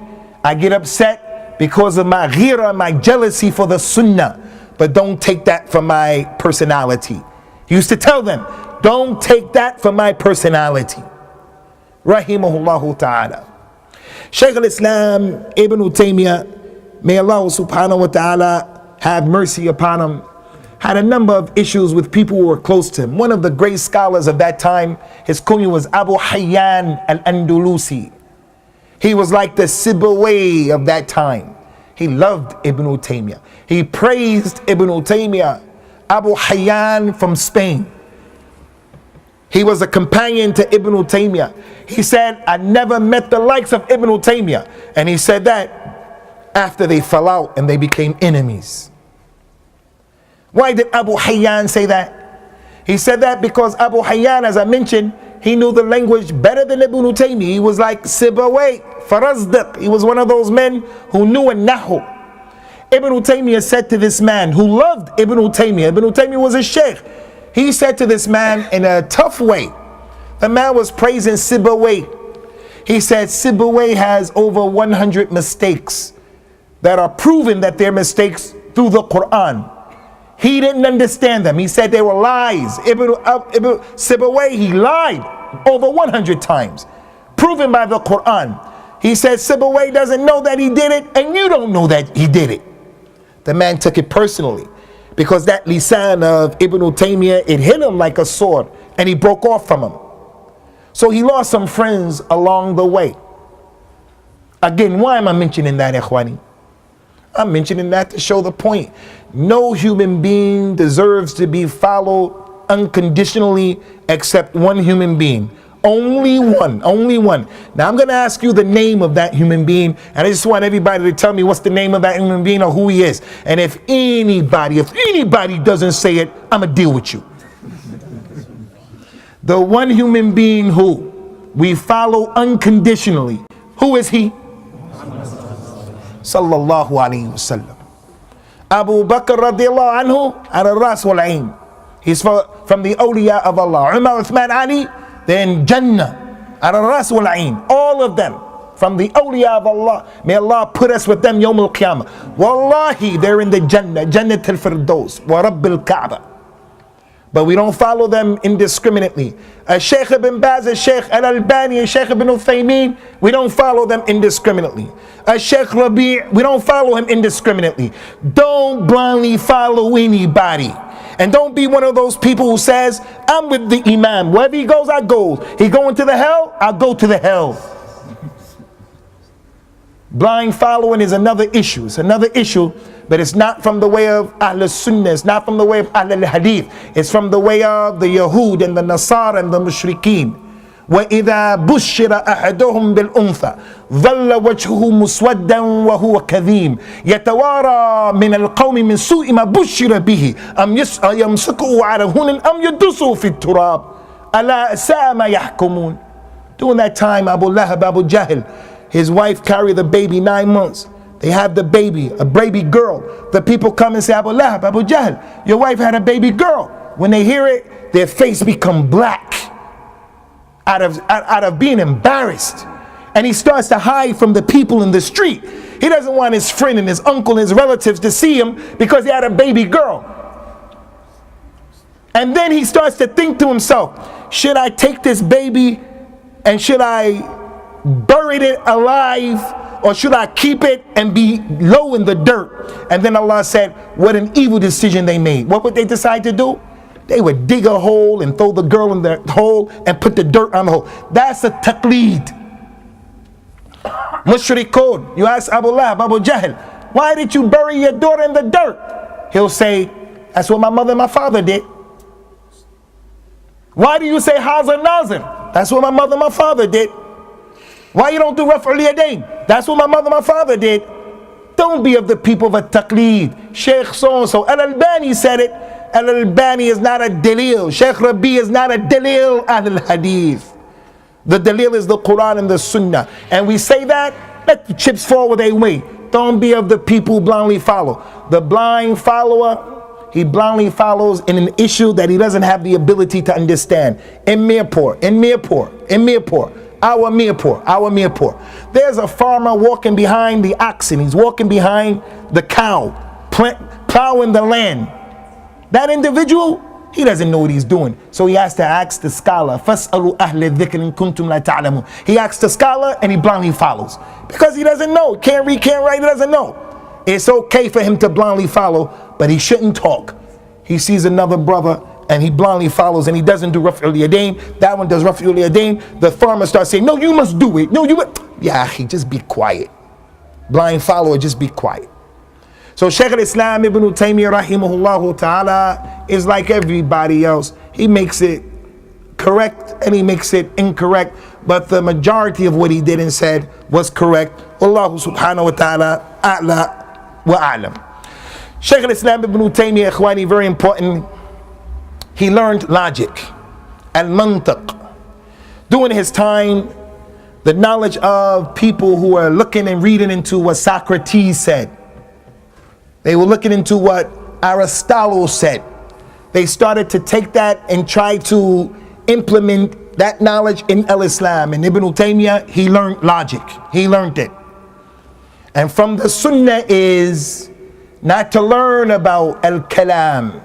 I get upset because of my ghira, my jealousy for the sunnah, but don't take that for my personality. He used to tell them, don't take that for my personality. Rahimahullahu ta'ala. Shaykh al-Islam Ibn Taymiyyah, may Allah subhanahu wa ta'ala have mercy upon him, had a number of issues with people who were close to him. One of the great scholars of that time, his kunya was Abu Hayyan al-Andalusi. He was like the Sibawayh of that time. He loved Ibn Taymiyyah. He praised Ibn Taymiyyah. Abu Hayyan from Spain. He was a companion to Ibn Taymiyyah. He said, I never met the likes of Ibn Taymiyyah. And he said that after they fell out and they became enemies. Why did Abu Hayyan say that? He said that because Abu Hayyan, as I mentioned, he knew the language better than Ibn Taymiyyah. He was like Sibawayh, Farazdiq. He was one of those men who knew a nahu. Ibn Taymiyyah said to this man who loved Ibn Taymiyyah, Ibn Taymiyyah was a sheikh. He said to this man in a tough way, the man was praising Sibawayh. He said Sibawayh has over 100 mistakes that are proven that they're mistakes through the Quran. He didn't understand them. He said they were lies. Ibn Sibawayh, he lied over 100 times, proven by the Quran. He said Sibawayh doesn't know that he did it, and you don't know that he did it. The man took it personally because that lisan of Ibn Taymiyyah, it hit him like a sword and he broke off from him. So he lost some friends along the way. Again, why am I mentioning that, ikhwani? I'm mentioning that to show the point. No human being deserves to be followed unconditionally except one human being. Only one. Now I'm going to ask you the name of that human being, and I just want everybody to tell me what's the name of that human being or who he is. And if anybody doesn't say it, I'm going to deal with you. The one human being who we follow unconditionally, who is he? Sallallahu alayhi wasallam. Abu Bakr radiallahu anhu, ala ras wal ayn. He's from the awliya of Allah. Umar, Uthman, Ali, they're in Jannah, ala ras wal ayn. All of them from the awliya of Allah. May Allah put us with them yawm al-qiyamah. Wallahi, they're in the Jannah, Jannat al-Firdaus, wa Rabb al-Kaaba. But we don't follow them indiscriminately. Sheikh Ibn Baz, Sheikh Al-Albani, Sheikh Ibn Thaymeen, we don't follow them indiscriminately. Sheikh Rabi', we don't follow him indiscriminately. Don't blindly follow anybody. And don't be one of those people who says, I'm with the Imam. Wherever he goes, I go. He going to the hell, I'll go to the hell. Blind following is another issue. It's another issue, but it's not from the way of Ahl Sunnah. It's not from the way of Ahl Hadith. It's from the way of the Yahud and the Nasara and the Mushrikeen. وَإِذَا بُشِّرَ أَحَدُهُمْ بِالْأُنْثَى ظَلَّ وَجْهُهُ مُسْوَدًّا وَهُوَ كَظِيمٌ يَتَوَارَى مِنَ الْقَوْمِ مِنْ سُوءِ مَا بُشِّرَ بِهِ أَمْ يَمْسِكُهُ عَلَى هُنٍ أَمْ يَدُسُّهُ فِي التُّرَابِ أَلَا سَاءَ مَا يَحْكُمُونَ. During that time, Abu Lahab, Abu Jahl, his wife carried the baby 9 months. They have the baby, a baby girl. The people come and say, Abu Lahab, Abu Jahl, your wife had a baby girl. When they hear it, their face become black out of being embarrassed. And he starts to hide from the people in the street. He doesn't want his friend and his uncle and his relatives to see him because he had a baby girl. And then he starts to think to himself, should I take this baby and should I bury it alive, or should I keep it and be low in the dirt? And then Allah said, what an evil decision they made. What would they decide to do? They would dig a hole and throw the girl in the hole and put the dirt on the hole. That's a taqleed. Mushrikun. You ask Abu Lahab, Abu Jahl, why did you bury your daughter in the dirt? He'll say, that's what my mother and my father did. Why do you say Hazar Nazir? That's what my mother and my father did. Why you don't do Raf'ul Yadayn? That's what my mother and my father did. Don't be of the people of a taqleed. Sheikh so-and-so, Al-Albani said it. Al-Albani is not a dalil. Sheikh Rabi is not a dalil al-Hadith. The dalil is the Quran and the Sunnah. And we say that, let the chips fall where they may. Don't be of the people who blindly follow. The blind follower, he blindly follows in an issue that he doesn't have the ability to understand. In Mirpur. Our Mirpur. There's a farmer walking behind the oxen. He's walking behind the cow, plowing the land. That individual, he doesn't know what he's doing. So he has to ask the scholar. فَاسْأَلُوا أَهْلَ الذِّكْرِ إِن كُنتُمْ لَا تَعْلَمُونَ. He asks the scholar and he blindly follows. Because he doesn't know. Can't read, can't write, he doesn't know. It's okay for him to blindly follow, but he shouldn't talk. He sees another brother and he blindly follows and he doesn't do Raf'ul Yadayn. That one does Raf'ul Yadayn. The farmer starts saying, no, you must do it. No, you must. Yeah, just be quiet. Blind follower, just be quiet. So Shaykh al-Islam Ibn Taymiyyah rahimahullah ta'ala is like everybody else. He makes it correct and he makes it incorrect. But the majority of what he did and said was correct. Allahu subhanahu wa ta'ala a'la wa a'lam. Shaykh al-Islam Ibn Taymiyyah, ikhwani, very important. He learned logic, al-mantiq. During his time, the knowledge of people who are looking and reading into what Socrates said. They were looking into what Aristotle said. They started to take that and try to implement that knowledge in al-Islam. And Ibn Taymiyyah, he learned logic. He learned it. And from the Sunnah is not to learn about al-Kalam.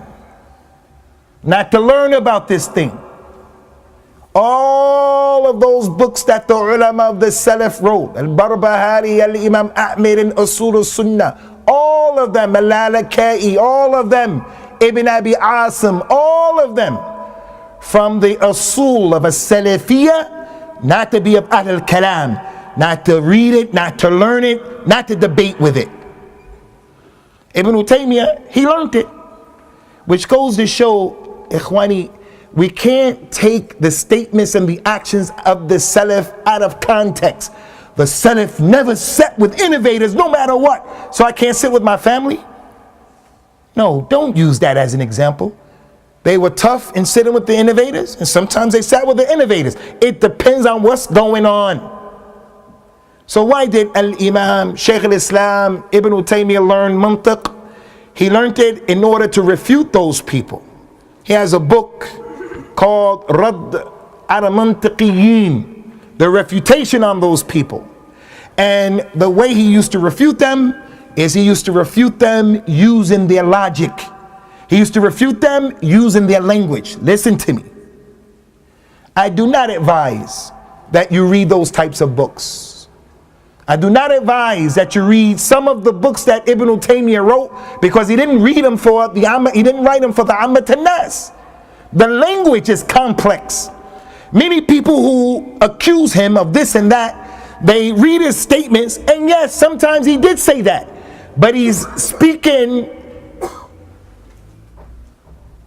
Not to learn about this thing. All of those books that the ulama of the Salaf wrote, Al-Barbahari, Al-Imam Ahmed, and Usul al-Sunnah, all of them, Al-Lalaka'i, all of them, Ibn Abi Asim, all of them, from the Usul of a Salafiyah, not to be of Ahl al-Kalam, not to read it, not to learn it, not to debate with it. Ibn Taymiyyah, he learned it, which goes to show, ikhwani, we can't take the statements and the actions of the Salaf out of context. The Salaf never sat with innovators no matter what. So I can't sit with my family? No, don't use that as an example. They were tough in sitting with the innovators, and sometimes they sat with the innovators. It depends on what's going on. So why did Al-Imam, Shaykh al-Islam, Ibn Taymiyyah learn mantiq? He learned it in order to refute those people. He has a book called Radd al-Mantiqiyin, the refutation on those people. And the way he used to refute them is he used to refute them using their logic. He used to refute them using their language. Listen to me. I do not advise that you read those types of books. I do not advise that you read some of the books that Ibn Taymiyyah wrote, because he didn't read them for the Amma, he didn't write them for the Ammat an-Nas. The language is complex. Many people who accuse him of this and that, they read his statements, and yes, sometimes he did say that, but he's speaking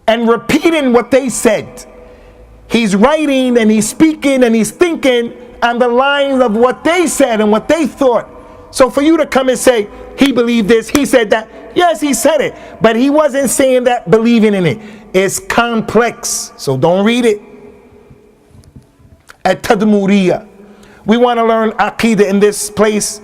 and repeating what they said. He's writing and he's speaking and he's thinking on the lines of what they said and what they thought. So for you to come and say, he believed this, he said that, yes, he said it, but he wasn't saying that believing in it. It's complex, so don't read it. At Tadmuriyah, we want to learn Aqidah in this place.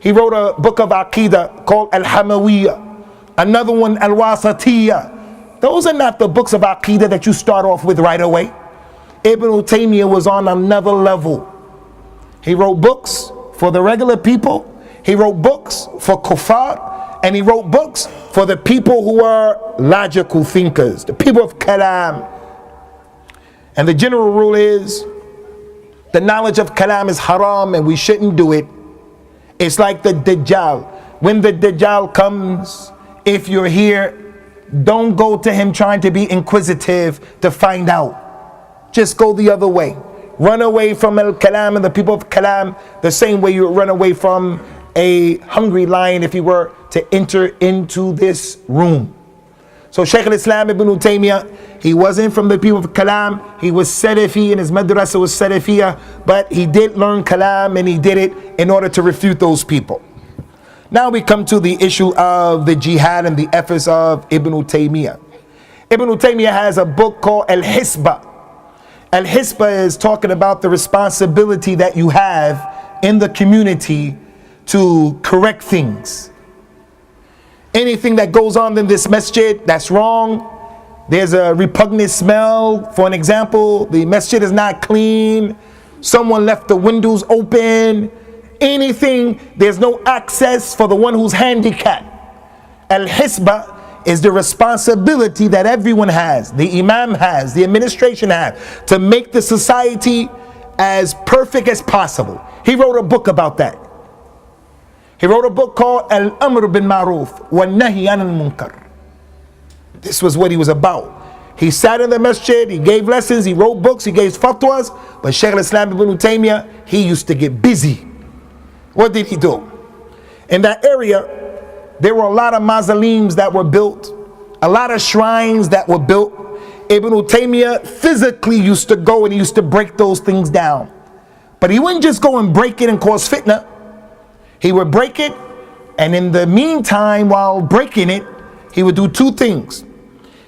He wrote a book of Aqidah called Al-Hamawiyah, another one Al-Wasatiyah. Those are not the books of Aqidah that you start off with right away. Ibn Taymiyyah was on another level. He wrote books for the regular people, he wrote books for kuffar, and he wrote books for the people who are logical thinkers, the people of kalam. And the general rule is, the knowledge of kalam is haram and we shouldn't do it. It's like the Dajjal. When the Dajjal comes, if you're here, don't go to him trying to be inquisitive to find out. Just go the other way. Run away from al-kalam and the people of kalam the same way you run away from a hungry lion if he were to enter into this room. So Shaykh al-Islam ibn Taymiyyah, he wasn't from the people of kalam. He was Salafi and his madrasa was Salafiyah, but he did learn kalam and he did it in order to refute those people. Now we come to the issue of the jihad and the efforts of Ibn Taymiyyah. Ibn Taymiyyah has a book called Al-Hisbah. Al-Hisbah is talking about the responsibility that you have in the community to correct things. Anything that goes on in this masjid that's wrong, there's a repugnant smell. For an example, the masjid is not clean, someone left the windows open, anything, there's no access for the one who's handicapped. Al-Hisbah is the responsibility that everyone has, the imam has, the administration has, to make the society as perfect as possible. He wrote a book about that. He wrote a book called Al-Amr bin Ma'ruf wa Nahi Anil Munkar. This was what he was about. He sat in the masjid, he gave lessons, he wrote books, he gave fatwas, but Shaykh al-Islam ibn Taymiyyah, he used to get busy. What did he do? In that area, there were a lot of mausoleums that were built, a lot of shrines that were built. Ibn Taymiyyah physically used to go and he used to break those things down. But he wouldn't just go and break it and cause fitna. He would break it, and in the meantime, while breaking it, he would do two things.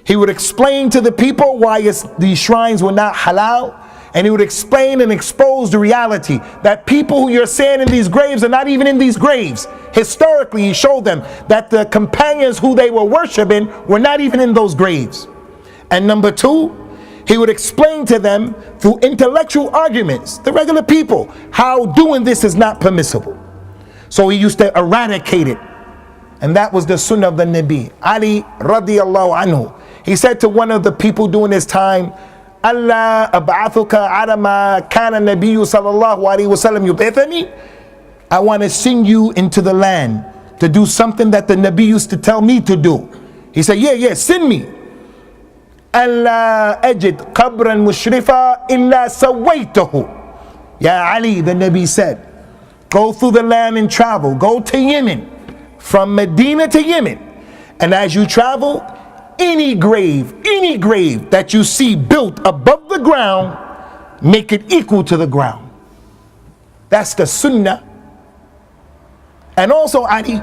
He would explain to the people why these shrines were not halal, and he would explain and expose the reality that people who you're saying in these graves are not even in these graves. Historically, he showed them that the companions who they were worshiping were not even in those graves. And number two, he would explain to them through intellectual arguments, the regular people, how doing this is not permissible. So he used to eradicate it. And that was the sunnah of the Nabi. Ali radiallahu anhu, he said to one of the people during his time, Allah ab'athuka ala ma kana nabiyyu sallallahu alayhi wa sallam yub'athani. I want to send you into the land to do something that the Nabi used to tell me to do. He said, yeah, send me. Allah ajid qabran mushrifa illa sawaytahu. Ya Ali, the Nabi said, go through the land and travel. Go to Yemen, from Medina to Yemen. And as you travel, any grave that you see built above the ground, make it equal to the ground. That's the sunnah. And also, Ali,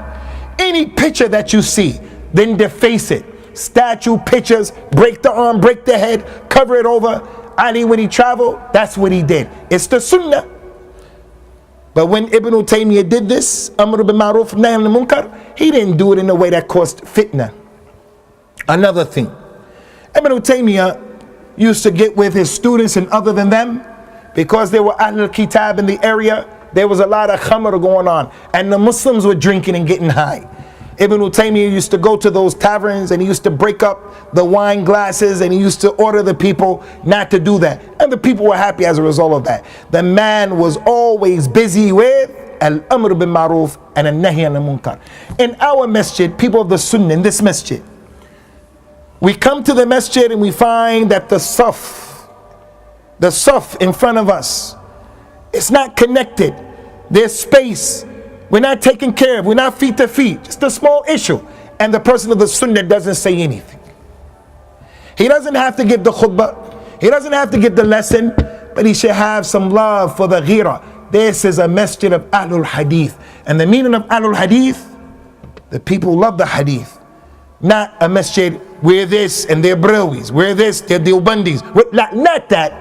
any picture that you see, then deface it. Statue, pictures, break the arm, break the head, cover it over. Ali, when he traveled, that's what he did. It's the sunnah. But when Ibn Taymiyyah did this, Amr bin Ma'ruf Nahy Anil Munkar, he didn't do it in a way that caused fitna. Another thing, Ibn Taymiyyah used to get with his students and other than them, because there were Ahlul Kitab in the area, there was a lot of khamr going on, and the Muslims were drinking and getting high. Ibn Taymiyyah used to go to those taverns and he used to break up the wine glasses and he used to order the people not to do that. And the people were happy as a result of that. The man was always busy with al-amr bil ma'ruf and al-nahy anil munkar. In our masjid, people of the sunnah, in this masjid, we come to the masjid and we find that the saf in front of us, it's not connected. There's space. We're not taken care of. We're not feet to feet. Just a small issue. And the person of the sunnah doesn't say anything. He doesn't have to give the khutbah. He doesn't have to give the lesson. But he should have some love for the ghira. This is a masjid of Ahlul Hadith. And the meaning of Ahlul Hadith, the people love the Hadith. Not a masjid where this and they're Brewis. Where this, they're Deobandis. Not that.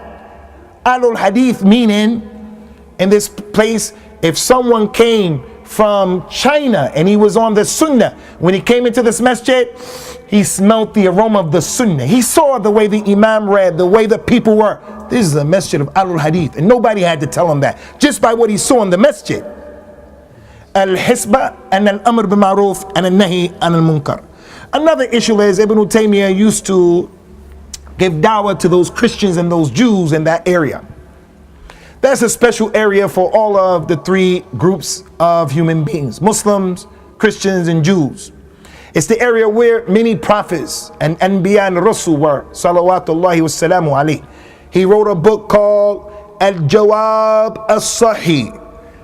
Ahlul Hadith meaning, in this place, if someone came from China and he was on the sunnah, when he came into this masjid, he smelt the aroma of the sunnah. He saw the way the imam read, the way the people were. This is a masjid of Ahlul Hadith, and nobody had to tell him that, just by what he saw in the masjid. Al-Hisba and Al-Amr bil Ma'ruf and Al-Nahi anil Munkar. Another issue is Ibn Taymiyyah used to give dawah to those Christians and those Jews in that area. That's a special area for all of the three groups of human beings: Muslims, Christians, and Jews. It's the area where many prophets and Anbiya and Rasul were, salawatullahi wassalamu alayhi. He wrote a book called Al-Jawab As-Sahih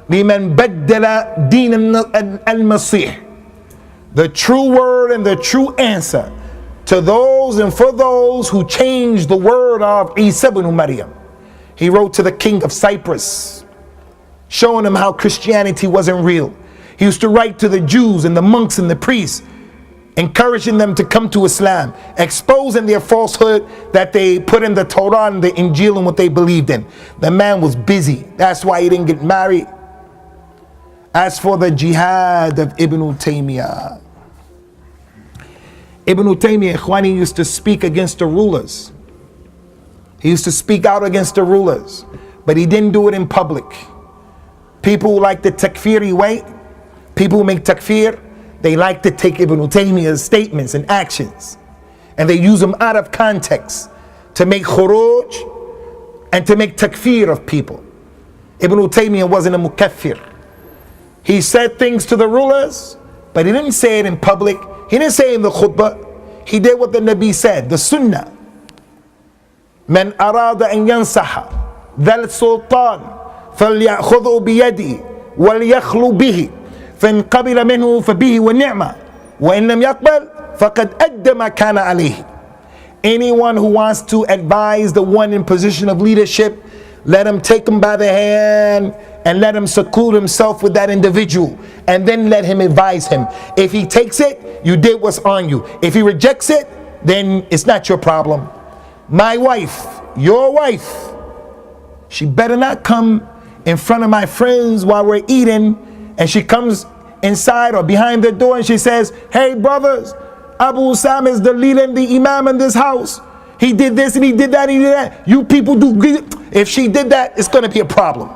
Liman Baddala Deen Al-Masih. The true word and the true answer to those and for those who changed the word of Isa ibn Maryam. He wrote to the king of Cyprus, showing him how Christianity wasn't real. He used to write to the Jews and the monks and the priests, encouraging them to come to Islam, exposing their falsehood that they put in the Torah and the Injil and what they believed in. The man was busy. That's why he didn't get married. As for the jihad of Ibn Taymiyyah, Ibn Taymiyyah, Ikhwani, used to speak against the rulers. He used to speak out against the rulers, but he didn't do it in public. People who like the takfiri way, people who make takfir, they like to take Ibn Taymiyyah's statements and actions, and they use them out of context to make khuruj and to make takfir of people. Ibn Taymiyyah wasn't a mukaffir. He said things to the rulers, but he didn't say it in public. He didn't say it in the khutbah. He did what the Nabi said, the sunnah. من أراد أن ينصح ذا السلطان فليأخذه بيده وليخلو به فإن قبل منه فبه ونعمة وإن لم يقبل فقد أدى ما كان عليه. Anyone who wants to advise the one in position of leadership, let him take him by the hand and let him seclude himself with that individual, and then let him advise him. If he takes it, you did what's on you. If he rejects it, then it's not your problem. My wife, your wife, she better not come in front of my friends while we're eating, and she comes inside or behind the door and she says, hey brothers, Abu Usamah is the leader and the imam in this house. He did this and he did that and he did that. You people do. If she did that, it's going to be a problem,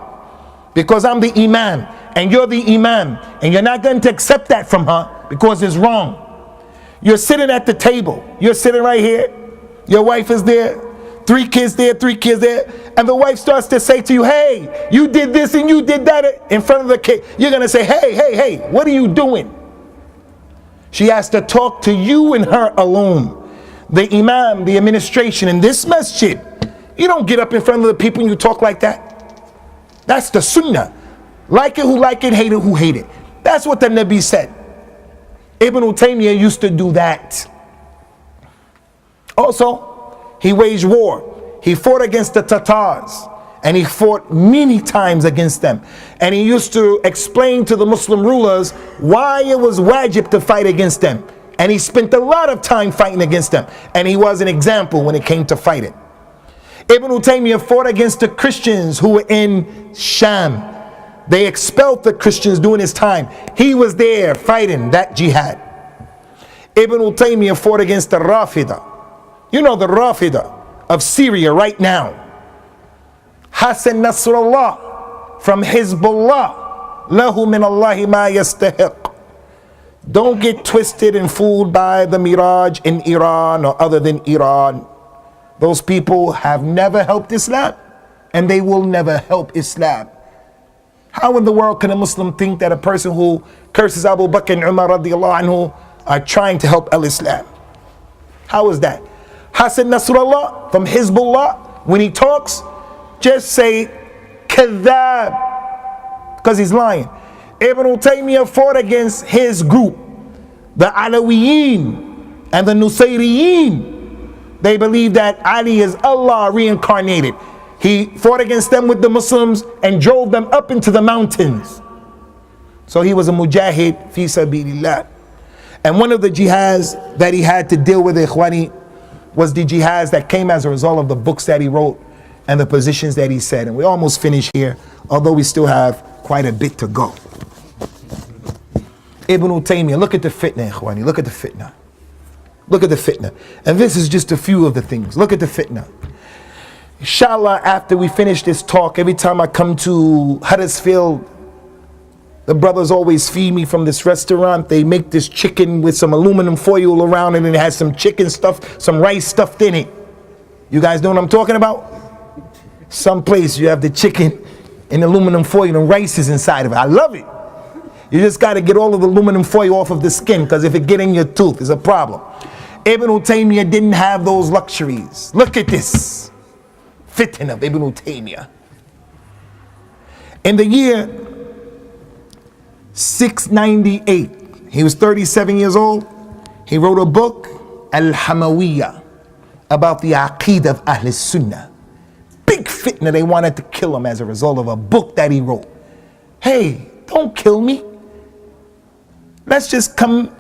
because I'm the imam and you're the imam, and you're not going to accept that from her because it's wrong. You're sitting at the table. You're sitting right here. Your wife is there, 3 kids there, 3 kids there, and the wife starts to say to you, hey, you did this and you did that in front of the kid. You're going to say, hey, what are you doing? She has to talk to you and her alone. The imam, the administration in this masjid, you don't get up in front of the people and you talk like that. That's the sunnah. Like it who like it, hate it who hate it. That's what the Nabi said. Ibn Taymiyyah used to do that. Also, he waged war. He fought against the Tatars, and he fought many times against them. And he used to explain to the Muslim rulers why it was wajib to fight against them. And he spent a lot of time fighting against them. And he was an example when it came to fighting. Ibn Taymiyyah fought against the Christians who were in Sham. They expelled the Christians during his time. He was there fighting that jihad. Ibn Taymiyyah fought against the Rafida. You know the Rafida of Syria right now. Hassan Nasrallah from Hezbollah. Lahu min Allahi ma yastahiq. Don't get twisted and fooled by the Miraj in Iran or other than Iran. Those people have never helped Islam, and they will never help Islam. How in the world can a Muslim think that a person who curses Abu Bakr and Umar radiallahu anhu are trying to help al-Islam? How is that? Hassan Nasrallah from Hezbollah, when he talks, just say kadhab, because he's lying. Ibn Taymiyyah fought against his group, the Alawiyin and the Nusayriyin. They believe that Ali is Allah reincarnated. He fought against them with the Muslims and drove them up into the mountains. So he was a mujahid fi sabilillah. And one of the jihads that he had to deal with, ikhwani, was the jihads that came as a result of the books that he wrote and the positions that he said. And we almost finished here, although we still have quite a bit to go. Ibn Taymiyyah, look at the fitna, ikhwani, look at the fitna. Look at the fitna. And this is just a few of the things. Look at the fitna. Inshallah, after we finish this talk, every time I come to Huddersfield, the brothers always feed me from this restaurant. They make this chicken with some aluminum foil around it, and it has some chicken stuff, some rice stuffed in it. You guys know what I'm talking about? Some place you have the chicken in aluminum foil and rice is inside of it. I love it. You just got to get all of the aluminum foil off of the skin, because if it get in your tooth, it's a problem. Ibn Taymiyyah didn't have those luxuries. Look at this fitna of Ibn Taymiyyah. In the year 698, he was 37 years old. He wrote a book, Al-Hamawiyah, about the Aqeedah of Ahl Sunnah. Big fitna, they wanted to kill him as a result of a book that he wrote. Hey, don't kill me. Let's just come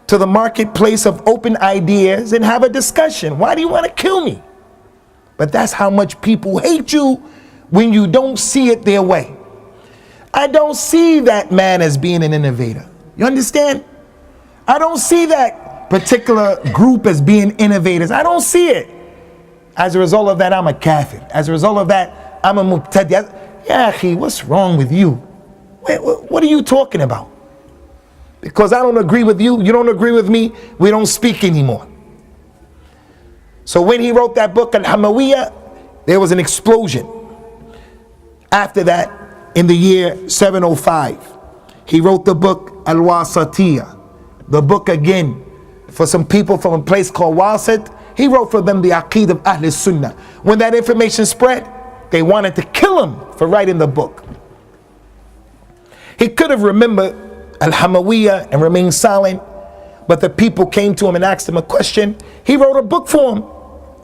to the marketplace of open ideas and have a discussion. Why do you want to kill me? But that's how much people hate you when you don't see it their way. I don't see that man as being an innovator. You understand? I don't see that particular group as being innovators. I don't see it. As a result of that, I'm a kafir. As a result of that, I'm a mubtadi. Ya akhi, what's wrong with you? What are you talking about? Because I don't agree with you, you don't agree with me, we don't speak anymore. So when he wrote that book, Al-Hamawiyah, there was an explosion. After that, in the year 705, he wrote the book Al-Wasatiyah. The book again, for some people from a place called Wasit, he wrote for them the Aqeedah of Ahl Sunnah. When that information spread, they wanted to kill him for writing the book. He could have remembered Al-Hamawiyah and remained silent, but the people came to him and asked him a question. He wrote a book for him.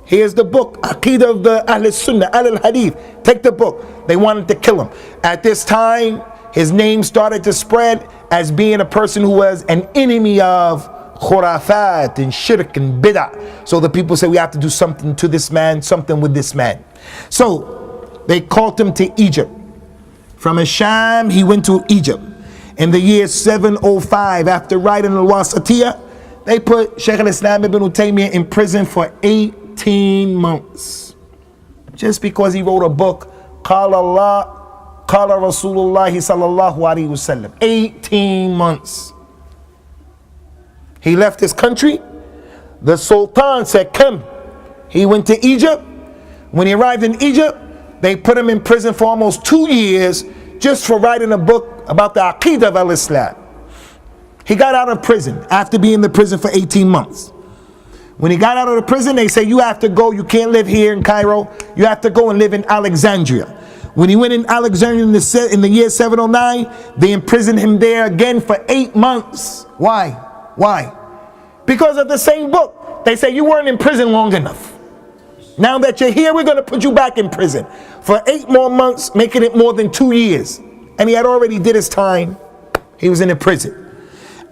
Here's the book, Aqeedah of the Ahl Sunnah, Al-Hadith. Take the book. They wanted to kill him. At this time, his name started to spread as being a person who was an enemy of khurafat and shirk and bid'ah. So the people said, we have to do something to this man, something with this man. So they called him to Egypt. From Asham, he went to Egypt. In the year 705, after writing Al-Wasatiyah, they put Shaykh al-Islam ibn Taymiyyah in prison for 18 months. Just because he wrote a book, Qala Allah, Qala Rasulullah sallallahu alayhi wasallam. 18 months. He left his country. The Sultan said, come. He went to Egypt. When he arrived in Egypt, they put him in prison for almost 2 years just for writing a book about the Aqeedah of al-Islam. He got out of prison after being in the prison for 18 months. When he got out of the prison, they said, you have to go, you can't live here in Cairo, you have to go and live in Alexandria. When he went in Alexandria in the year 709, they imprisoned him there again for 8 months. Why? Why? Because of the same book. They say, you weren't in prison long enough. Now that you're here, we're going to put you back in prison for 8 more months, making it more than 2 years. And he had already did his time. He was in a prison.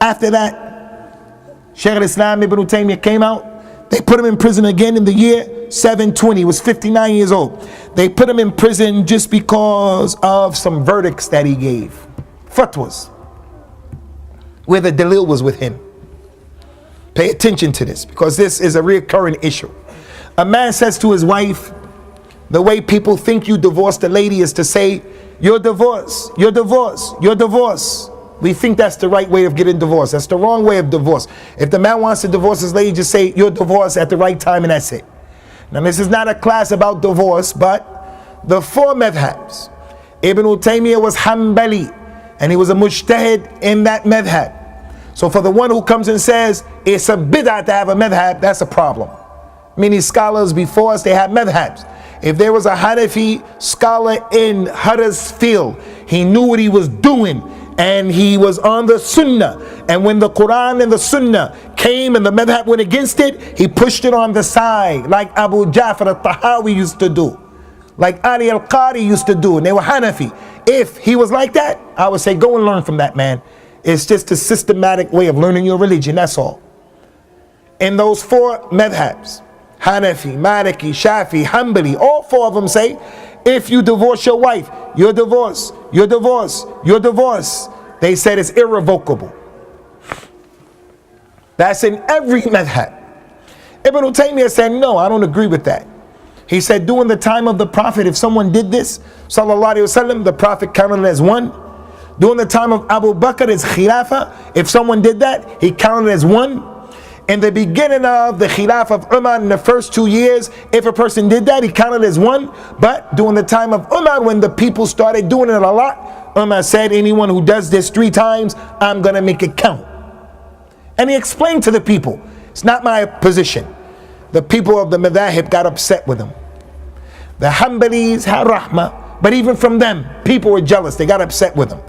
After that, Shaykh al-Islam ibn Taymiyyah came out. They put him in prison again in the year 720. He was 59 years old. They put him in prison just because of some verdicts that he gave. Fatwas. Where the dalil was with him. Pay attention to this, because this is a recurring issue. A man says to his wife, the way people think you divorced a lady is to say, you're divorced, you're divorced, you're divorced. we think that's the right way of getting divorced. That's the wrong way of divorce. If the man wants to divorce his lady, just say you're divorced at the right time and that's it. Now this is not a class about divorce, but the four madhabs. Ibn Taymiyyah was Hanbali, and he was a mujtahid in that madhab. So for the one who comes and says it's a bid'ah to have a madhab, that's a problem. Many scholars before us, they had madhabs. If there was a Hanafi scholar in Huddersfield, he knew what he was doing, and he was on the Sunnah. And when the Quran and the Sunnah came and the madhab went against it, he pushed it on the side, like Abu Ja'far al-Thahabi used to do, like Ali al-Qari used to do, and they were Hanafi. If he was like that, I would say go and learn from that man. It's just a systematic way of learning your religion, that's all. In those four madhabs, Hanafi, Maliki, Shafi, Hanbali, all four of them say, if you divorce your wife, you're divorced, you're divorced, you're divorced. They said it's irrevocable. That's in every madhab. Ibn Taymiyyah said, no, I don't agree with that. He said, during the time of the Prophet, if someone did this, sallallahu alaihi wasallam, the Prophet counted it as one. During the time of Abu Bakr, it's khilafah. If someone did that, he counted it as one. In the beginning of the Khilaf of Umar, in the first 2 years, if a person did that, he counted as one. But during the time of Umar, when the people started doing it a lot, Umar said, anyone who does this 3 times, I'm going to make it count. And he explained to the people, it's not my position. The people of the Madhahib got upset with him. The Hanbalis had rahmah, but even from them, people were jealous. They got upset with him.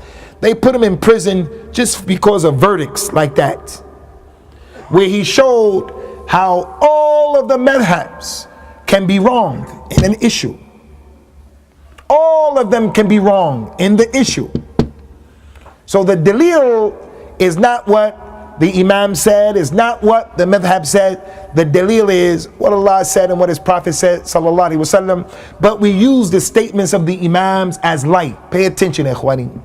They put him in prison just because of verdicts like that, where he showed how all of the madhabs can be wrong in an issue. All of them can be wrong in the issue. So the dalil is not what the Imam said, is not what the madhab said. The dalil is what Allah said and what His Prophet said, sallallahu alaihi wasallam. But we use the statements of the Imams as light. Pay attention, ikhwani.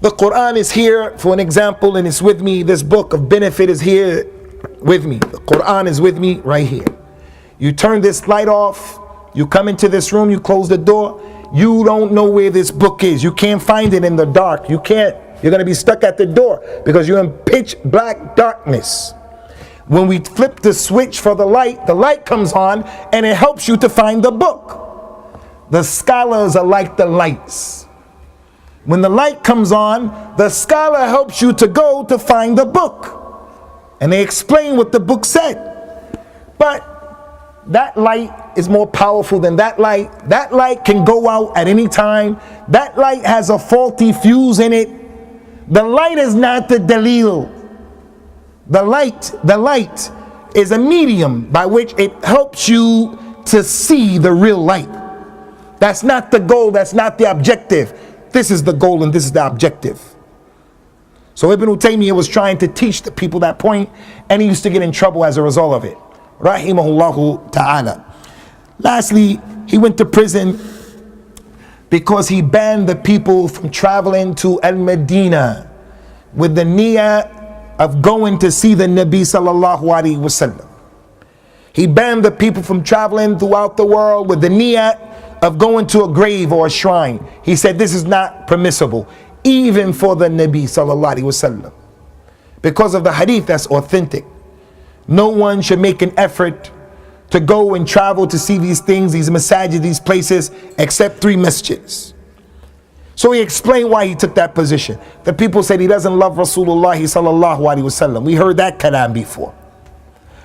The Quran is here for an example, and it's with me. This book of benefit is here with me. The Quran is with me right here. You turn this light off, you come into this room, you close the door, you don't know where this book is. You can't find it in the dark. You can't. You're going to be stuck at the door because you're in pitch black darkness. When we flip the switch for the light comes on and it helps you to find the book. The scholars are like the lights. When the light comes on, the scholar helps you to go to find the book. And they explain what the book said. But that light is more powerful than that light. That light can go out at any time. That light has a faulty fuse in it. The light is not the dalil. The light is a medium by which it helps you to see the real light. That's not the goal, that's not the objective. This is the goal and this is the objective. So Ibn Taymiyyah was trying to teach the people that point, and he used to get in trouble as a result of it. Rahimahullahu ta'ala. Lastly, he went to prison because he banned the people from traveling to Al-Medina with the niyyah of going to see the Nabi sallallahu alaihi wasallam. He banned the people from traveling throughout the world with the niyyah of going to a grave or a shrine. He said this is not permissible, even for the Nabi sallallahu alaihi wasallam, because of the hadith that's authentic. No one should make an effort to go and travel to see these things, these masajid, these places, except 3 masjids. So he explained why he took that position. The people said he doesn't love Rasulullah sallallahu alaihi wasallam. We heard that kalam before.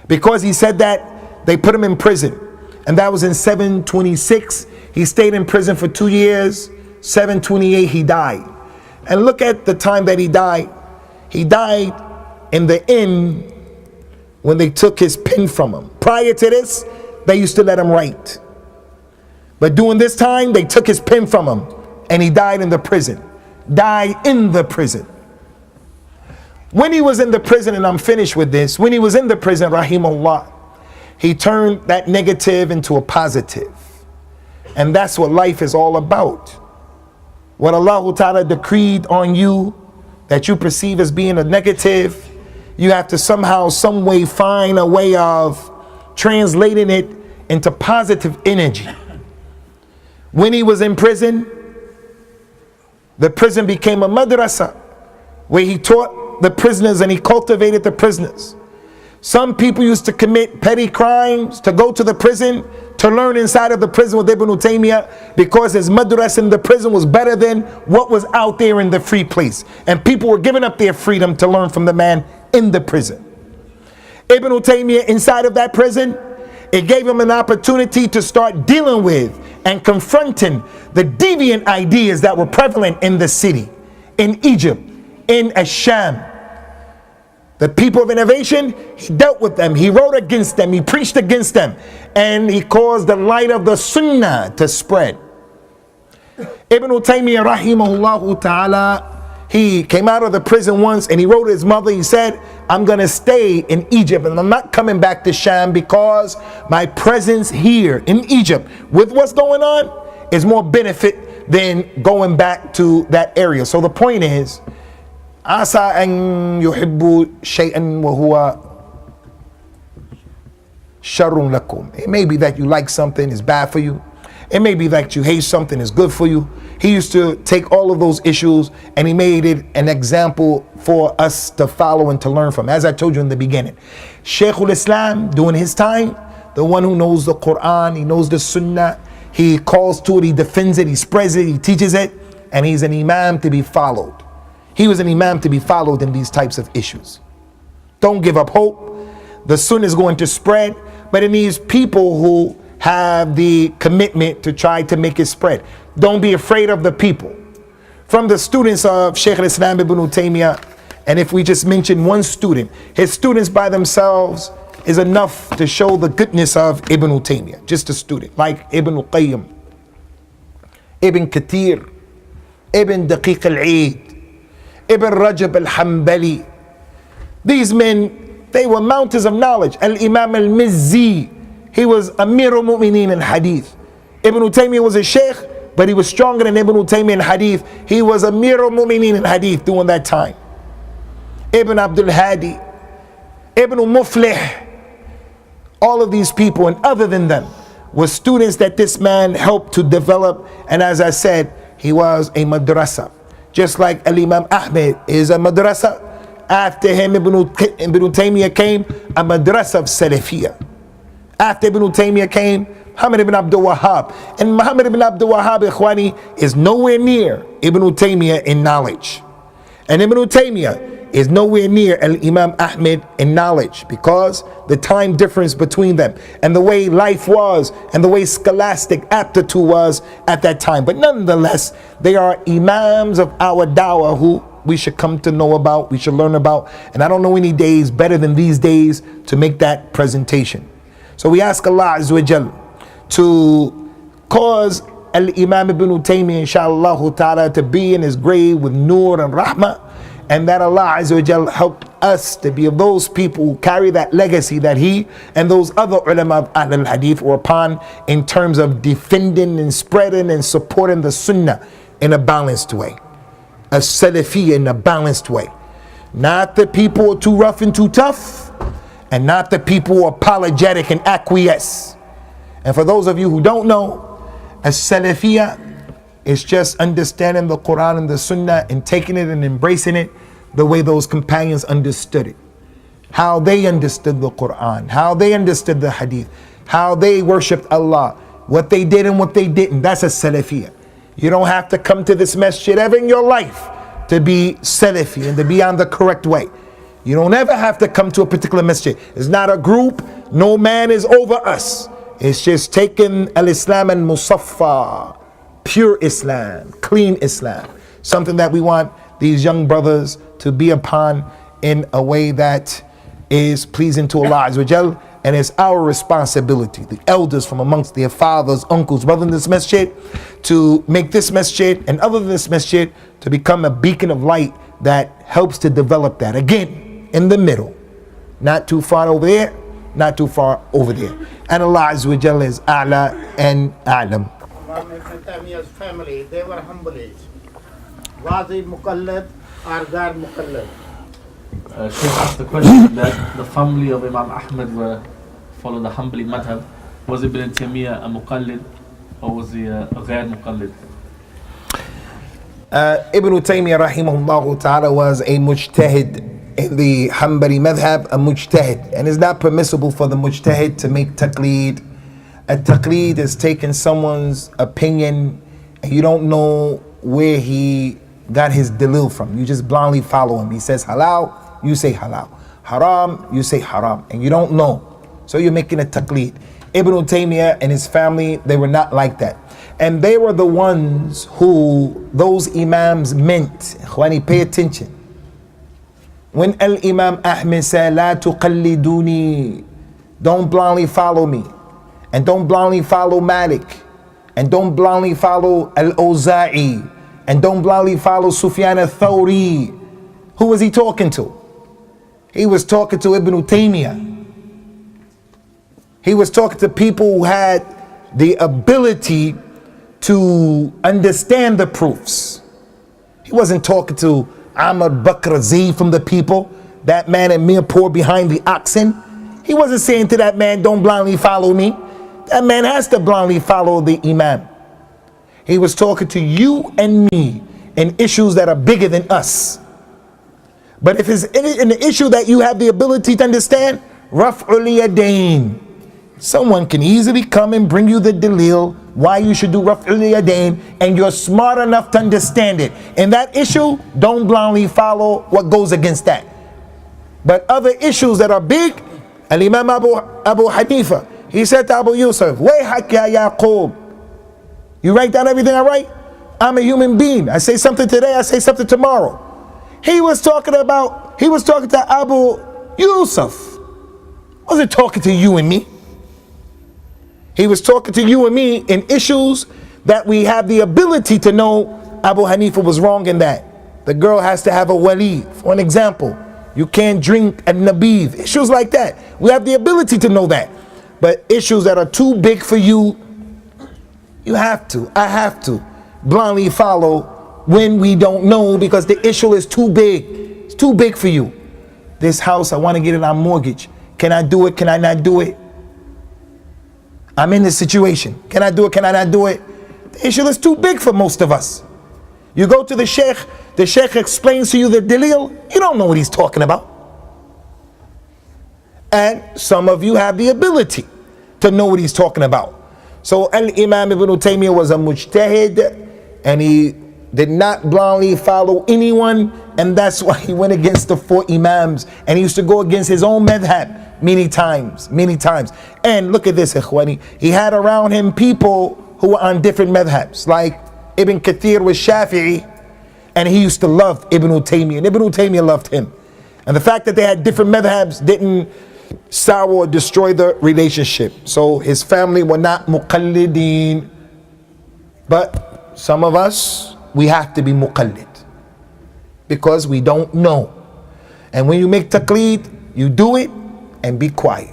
Because he said that, they put him in prison, and that was in 726. He stayed in prison for 2 years. 728 he died. And look at the time that he died. He died in the inn when they took his pen from him. Prior to this, they used to let him write. But during this time, they took his pen from him, and he died in the prison. Died in the prison. When he was in the prison, and I'm finished with this, when he was in the prison, rahimahullah, he turned that negative into a positive. And that's what life is all about. What Allah Ta'ala decreed on you that you perceive as being a negative, you have to somehow, some way find a way of translating it into positive energy. When he was in prison, The prison became a madrasa where he taught the prisoners and he cultivated the prisoners. Some people used to commit petty crimes to go to the prison to learn inside of the prison with Ibn Taymiyyah, because his madrasa in the prison was better than what was out there in the free place. And people were giving up their freedom to learn from the man in the prison. Ibn Taymiyyah inside of that prison, it gave him an opportunity to start dealing with and confronting the deviant ideas that were prevalent in the city, in Egypt, in Asham. The people of innovation, he dealt with them, he wrote against them, he preached against them, and he caused the light of the Sunnah to spread. Ibn Taymiyyah rahimahullah ta'ala, he came out of the prison once and he wrote to his mother, he said, I'm going to stay in Egypt and I'm not coming back to Sham because my presence here in Egypt with what's going on is more benefit than going back to that area. So the point is, عسى أن يحبوا شيئا وهو شر لكم. It may be that you like something is bad for you. It may be that you hate something is good for you. He used to take all of those issues and he made it an example for us to follow and to learn from. As I told you in the beginning, Shaykh al-Islam during his time, the one who knows the Quran, he knows the Sunnah, he calls to it, he defends it, he spreads it, he teaches it, and he's an imam to be followed. He was an imam to be followed in these types of issues. Don't give up hope. The Sunnah is going to spread, but it needs people who have the commitment to try to make it spread. Don't be afraid of the people. From the students of Shaykh al-Islam ibn Taymiyyah, and if we just mention one student, his students by themselves is enough to show the goodness of Ibn Taymiyyah. Just a student, like Ibn Qayyim, Ibn Kathir, Ibn Daqiq al-Eid, Ibn Rajab al-Hanbali. These men, they were mountains of knowledge. Al-Imam al-Mizzi, he was Amir al-Mu'mineen in Hadith. Ibn Taymiyyah was a sheikh, but he was stronger than Ibn Taymiyyah in Hadith. He was Amir al-Mu'mineen in Hadith during that time. Ibn Abdul Hadi, Ibn Muflih, all of these people and other than them were students that this man helped to develop. And as I said, he was a madrasa. Just like Al-Imam Ahmed is a madrasa. After him, Ibn Taymiyyah came, a madrasa of Salafiyah. After Ibn Taymiyyah came, Muhammad ibn Abdul Wahhab. And Muhammad ibn Abdul Wahhab, Ikhwani, is nowhere near Ibn Taymiyyah in knowledge. And Ibn Taymiyyah is nowhere near Al-Imam Ahmed in knowledge, because the time difference between them and the way life was and the way scholastic aptitude was at that time. But nonetheless, they are imams of our dawah who we should come to know about, we should learn about. And I don't know any days better than these days to make that presentation. So we ask Allah Azza wa Jal to cause Al-Imam Ibn Taymiyyah, inshallah ta'ala, to be in his grave with nur and rahmah, and that Allah Azza wa Jal help us to be of those people who carry that legacy that he and those other ulama of Ahl al-Hadith were upon, in terms of defending and spreading and supporting the Sunnah in a balanced way, a Salafiyya in a balanced way. Not the people who are too rough and too tough, and not the people who are apologetic and acquiesce. And for those of you who don't know, a Salafiyya is just understanding the Quran and the Sunnah and taking it and embracing it the way those companions understood it. How they understood the Quran, how they understood the Hadith, how they worshipped Allah, what they did and what they didn't. That's a Salafiyya. You don't have to come to this masjid ever in your life to be Salafi and to be on the correct way. You don't ever have to come to a particular masjid. It's not a group. No man is over us. It's just taking al-Islam and musaffa, pure Islam, clean Islam. Something that we want these young brothers to be upon in a way that is pleasing to Allah Azza wa Jal. And it's our responsibility, the elders from amongst their fathers, uncles, brothers in this masjid, to make this masjid and other than this masjid to become a beacon of light that helps to develop that. Again, in the middle, not too far over there, not too far over there. And Allah Azza wa Jalla is A'la and A'lam. Imam Ibn Taymiyyah's family, they were humble age. Was he muqallad or gar muqallad? Sheikh asked the question that the family of Imam Ahmad were follow the Hanbali madhab. Was Ibn Taymiyyah a muqallid or was he a ghair muqallid? Ibn Taymiyyah rahimahullah ta'ala was a mujtahid in the Hanbali madhab, a mujtahid. And it's not permissible for the mujtahid to make taqleed. A taqleed is taking someone's opinion and you don't know where he got his dalil from. You just blindly follow him. He says halal, you say halal. Haram, you say haram. And you don't know. So you're making a taqleed. Ibn Taymiyyah and his family, they were not like that. And they were the ones who those imams meant. Ikhwani, pay attention. When Al-Imam Ahmed said, La tuqalliduni, don't blindly follow me. And don't blindly follow Malik. And don't blindly follow Al-Awza'i. And don't blindly follow Sufyan al-Thawri. Who was he talking to? He was talking to Ibn Taymiyyah. He was talking to people who had the ability to understand the proofs. He wasn't talking to Amr Bakr Z from the people, that man in Mirpur behind the oxen. He wasn't saying to that man, don't blindly follow me. That man has to blindly follow the Imam. He was talking to you and me in issues that are bigger than us. But if it's in the issue that you have the ability to understand, Raf'ul Yadayn, someone can easily come and bring you the dalil why you should do Raf'ul Yadayn, and you're smart enough to understand it. In that issue, don't blindly follow what goes against that. But other issues that are big, Al-Imam Abu Hanifa, he said to Abu Yusuf, Wayhak ya Yaqub, you write down everything I write? I'm a human being. I say something today, I say something tomorrow. He was talking to Abu Yusuf. Wasn't talking to you and me. He was talking to you and me in issues that we have the ability to know Abu Hanifa was wrong in that. The girl has to have a wali, for an example. You can't drink a nabidh. Issues like that. We have the ability to know that. But issues that are too big for you, I have to blindly follow when we don't know, because the issue is too big. It's too big for you. This house, I want to get it on mortgage. Can I do it? Can I not do it? I'm in this situation. Can I do it? Can I not do it? The issue is too big for most of us. You go to the sheikh explains to you the dalil, you don't know what he's talking about. And some of you have the ability to know what he's talking about. So Al-Imam Ibn Taymiyyah was a mujtahid, and he did not blindly follow anyone, and that's why he went against the four imams, and he used to go against his own madhab many times. And look at this, ikhwani, he had around him people who were on different madhabs, like Ibn Kathir was Shafi'i, and he used to love Ibn Taymiyyah, and Ibn Taymiyyah loved him. And the fact that they had different madhabs didn't sour or destroy the relationship. So his family were not muqallideen. But some of us, we have to be muqallid, because we don't know. And when you make taqleed, you do it and be quiet.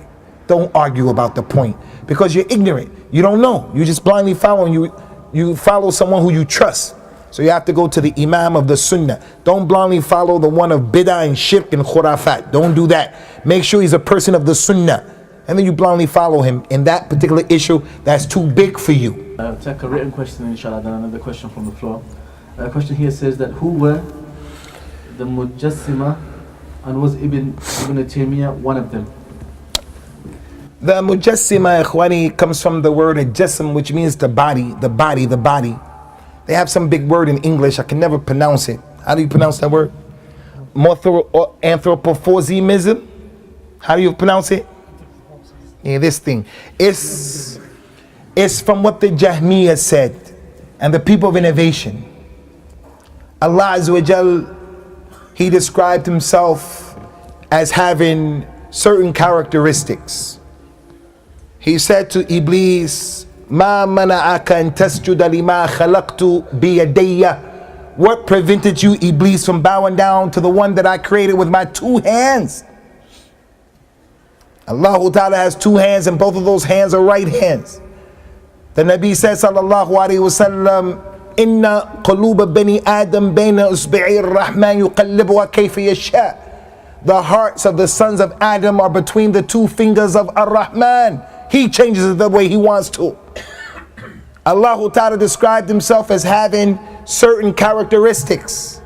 Don't argue about the point, because you're ignorant. You don't know. You just blindly follow, and you follow someone who you trust. So you have to go to the imam of the sunnah. Don't blindly follow the one of bid'ah and shirk and khurafat. Don't do that. Make sure he's a person of the sunnah, and then you blindly follow him in that particular issue that's too big for you. Take a written question, inshallah, then another question from the floor. A question here says that who were the Mujassima, and was Ibn Taymiyyah one of them? The Mujassima, ikhwani, comes from the word jasm, which means the body. They have some big word in English, I can never pronounce it. How do you pronounce that word? Anthropomorphism? How do you pronounce it? Yeah, this thing. It's from what the Jahmiyyah said, and the people of innovation. Allah Azza wa Jal, He described Himself as having certain characteristics. He said to Iblis, Ma mana'aka an tasjuda lima khalaqtu biyadayya. What prevented you, Iblis, from bowing down to the one that I created with my two hands? Allah Ta'ala has two hands, and both of those hands are right hands. The Nabi said, sallallahu alayhi wa sallam, Inna quluba bani Adam bayna usbi'i ar-Rahman yuqallibuha kayfa yasha. The hearts of the sons of Adam are between the two fingers of Ar-Rahman. He changes it the way He wants to. Allah Ta'ala described Himself as having certain characteristics.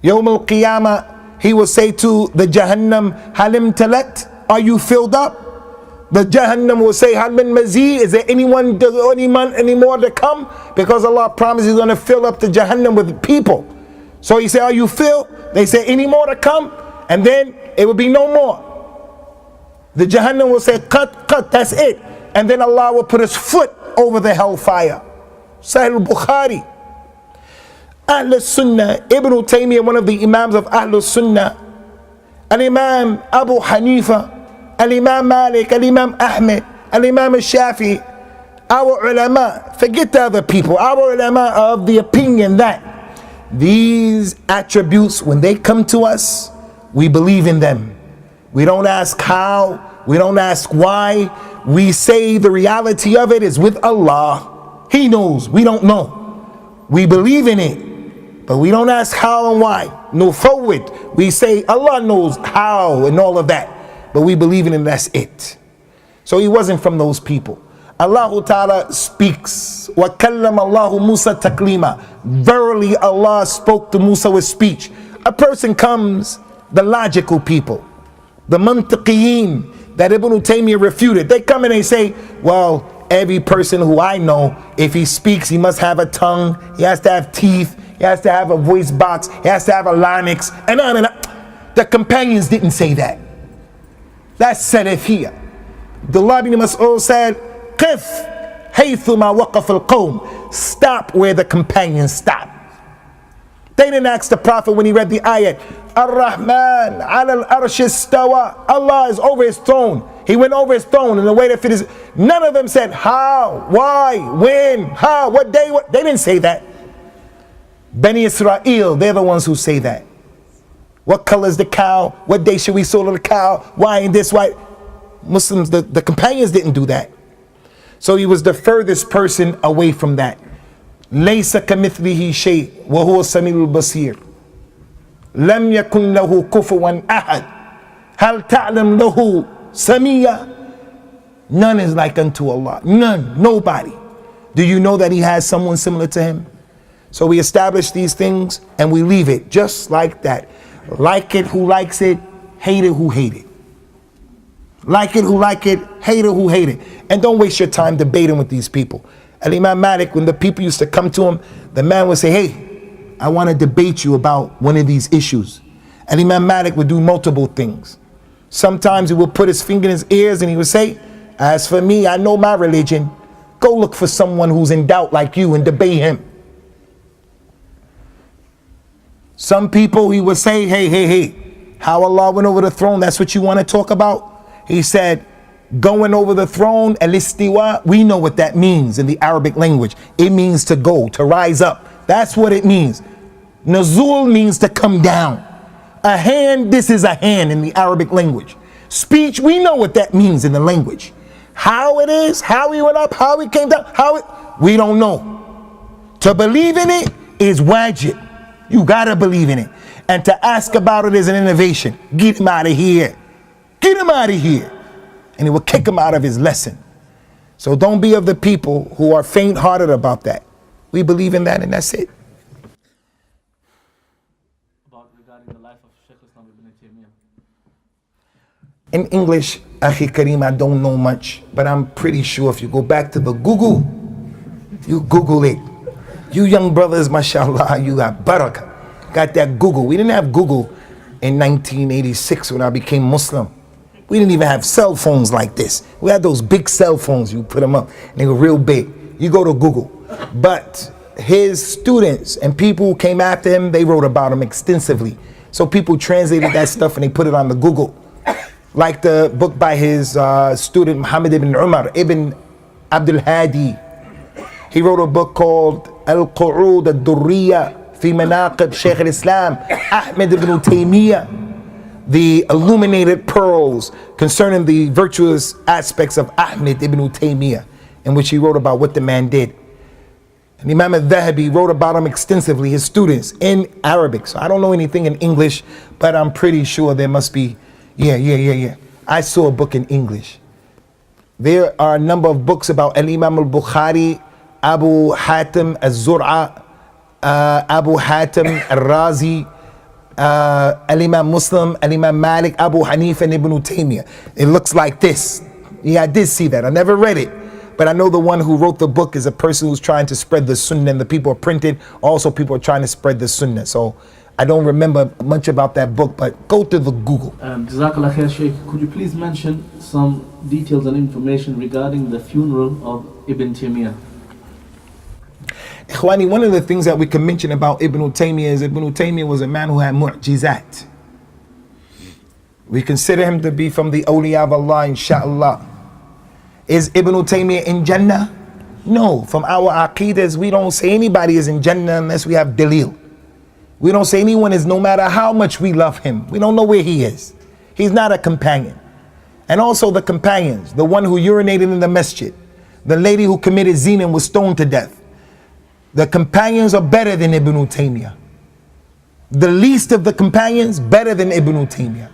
Yawm al-Qiyamah, he will say to the Jahannam, Halim talat, are you filled up? The Jahannam will say, Hal min mazid, is there any more to come? Because Allah promised He's going to fill up the Jahannam with people. So He said, are you filled? They say, any more to come? And then it will be no more. The Jahannam will say, cut, that's it. And then Allah will put His foot over the hellfire. Sahih al-Bukhari. Ahlul Sunnah, Ibn Taymiyyah, one of the Imams of Ahlul Sunnah, Al-Imam Abu Hanifa, Al-Imam Malik, Al-Imam Ahmed, Al-Imam Shafi, our ulama, forget the other people, our ulama are of the opinion that these attributes, when they come to us, we believe in them. We don't ask how, we don't ask why. We say the reality of it is with Allah. He knows, we don't know. We believe in it, but we don't ask how and why. No forward. We say Allah knows how and all of that, but we believe in it and that's it. So he wasn't from those people. Allah Ta'ala speaks. وَكَلَّمَ اللَّهُ مُوسَى تَكْلِيمًا. Verily Allah spoke to Musa with speech. A person comes, the logical people, the mantiqiyin that Ibn Taymiyyah refuted. They come and they say, well, every person who I know, if he speaks, he must have a tongue, he has to have teeth, he has to have a voice box, he has to have a larynx, and on and on. The companions didn't say that. That's Salafiyah. Abdullah ibn Mas'ud said, Qif haythuma waqaf al-qawm. Stop where the companions stopped. They didn't ask the Prophet when he read the ayat, Ar-Rahman ala al-arsh istawa. Allah is over His throne. He went over His throne in a way that fit His. None of them said how, why, when, how, what day, what. They didn't say that. Bani Israel, they're the ones who say that. What color is the cow? What day should we slaughter the cow? Why in this, why? Muslims, the companions didn't do that. So he was the furthest person away from that. لَيْسَ كَمِثْلِهِ شَيْءٍ وَهُوَ السَّمِيعُ الْبَصِيرُ لَمْ يَكُنْ لَهُ كُفُوًا أَحَدٌ هَلْ تَعْلَمْ لَهُ سَمِيًّا. None is like unto Allah. None. Nobody. Do you know that He has someone similar to Him? So we establish these things and we leave it just like that. Like it who likes it, hate it who hate it. Like it who like it, hate it who hate it. And don't waste your time debating with these people. Al-Imam Malik, when the people used to come to him, the man would say, hey, I want to debate you about one of these issues. Al-Imam Malik would do multiple things. Sometimes he would put his finger in his ears and he would say, as for me, I know my religion. Go look for someone who's in doubt like you and debate him. Some people he would say, hey, how Allah went over the throne, that's what you want to talk about? He said, going over the throne, al-istiwa, we know what that means in the Arabic language. It means to go, to rise up. That's what it means. Nuzul means to come down. A hand, this is a hand in the Arabic language. Speech, we know what that means in the language. How it is, how he went up, how he came down, we don't know. To believe in it is wajib. You gotta believe in it. And to ask about it is an innovation. Get him out of here. Get him out of here. And he will kick him out of his lesson. So don't be of the people who are faint-hearted about that. We believe in that and that's it. About regarding the life of Shaykh Islam ibn Taymiyyah. In English, Akhi Kareem, I don't know much, but I'm pretty sure if you go back to the Google, you Google it. You young brothers, mashallah, you got barakah. Got that Google. We didn't have Google in 1986 when I became Muslim. We didn't even have cell phones like this. We had those big cell phones. You put them up and they were real big. You go to Google. But his students and people who came after him, they wrote about him extensively. So people translated that stuff and they put it on the Google. Like the book by his student Muhammad ibn Umar ibn Abdul Hadi. He wrote a book called Al-Qu'ud al-Durriya fi Manaqib Shaykh al-Islam Ahmed ibn Taymiyyah. The illuminated pearls concerning the virtuous aspects of Ahmed ibn Taymiyyah, in which he wrote about what the man did. And Imam al-Thahabi wrote about him extensively, his students, in Arabic. So I don't know anything in English, but I'm pretty sure there must be, yeah. I saw a book in English. There are a number of books about Al-Imam al-Bukhari, Abu Hatim al-Zur'a, Abu Hatim al-Razi, Al-Imam Muslim, Al-Imam Malik, Abu Hanifa, and Ibn Taymiyyah. It looks like this. Yeah, I did see that. I never read it, but I know the one who wrote the book is a person who's trying to spread the sunnah, and the people are printed. Also, people are trying to spread the sunnah. So I don't remember much about that book, but go to the Google. Jazakallah khair, Shaykh. Could you please mention some details and information regarding the funeral of Ibn Taymiyyah? Ikhwani, one of the things that we can mention about Ibn Taymiyyah is Ibn Taymiyyah was a man who had mu'jizat. We consider him to be from the awliya of Allah, inshaAllah. Is Ibn Taymiyyah in Jannah? No. From our aqidas, we don't say anybody is in Jannah unless we have dalil. We don't say anyone is, no matter how much we love him. We don't know where he is. He's not a companion. And also the companions, the one who urinated in the masjid, the lady who committed zina and was stoned to death. The companions are better than Ibn Taymiyyah. The least of the companions better than Ibn Taymiyyah.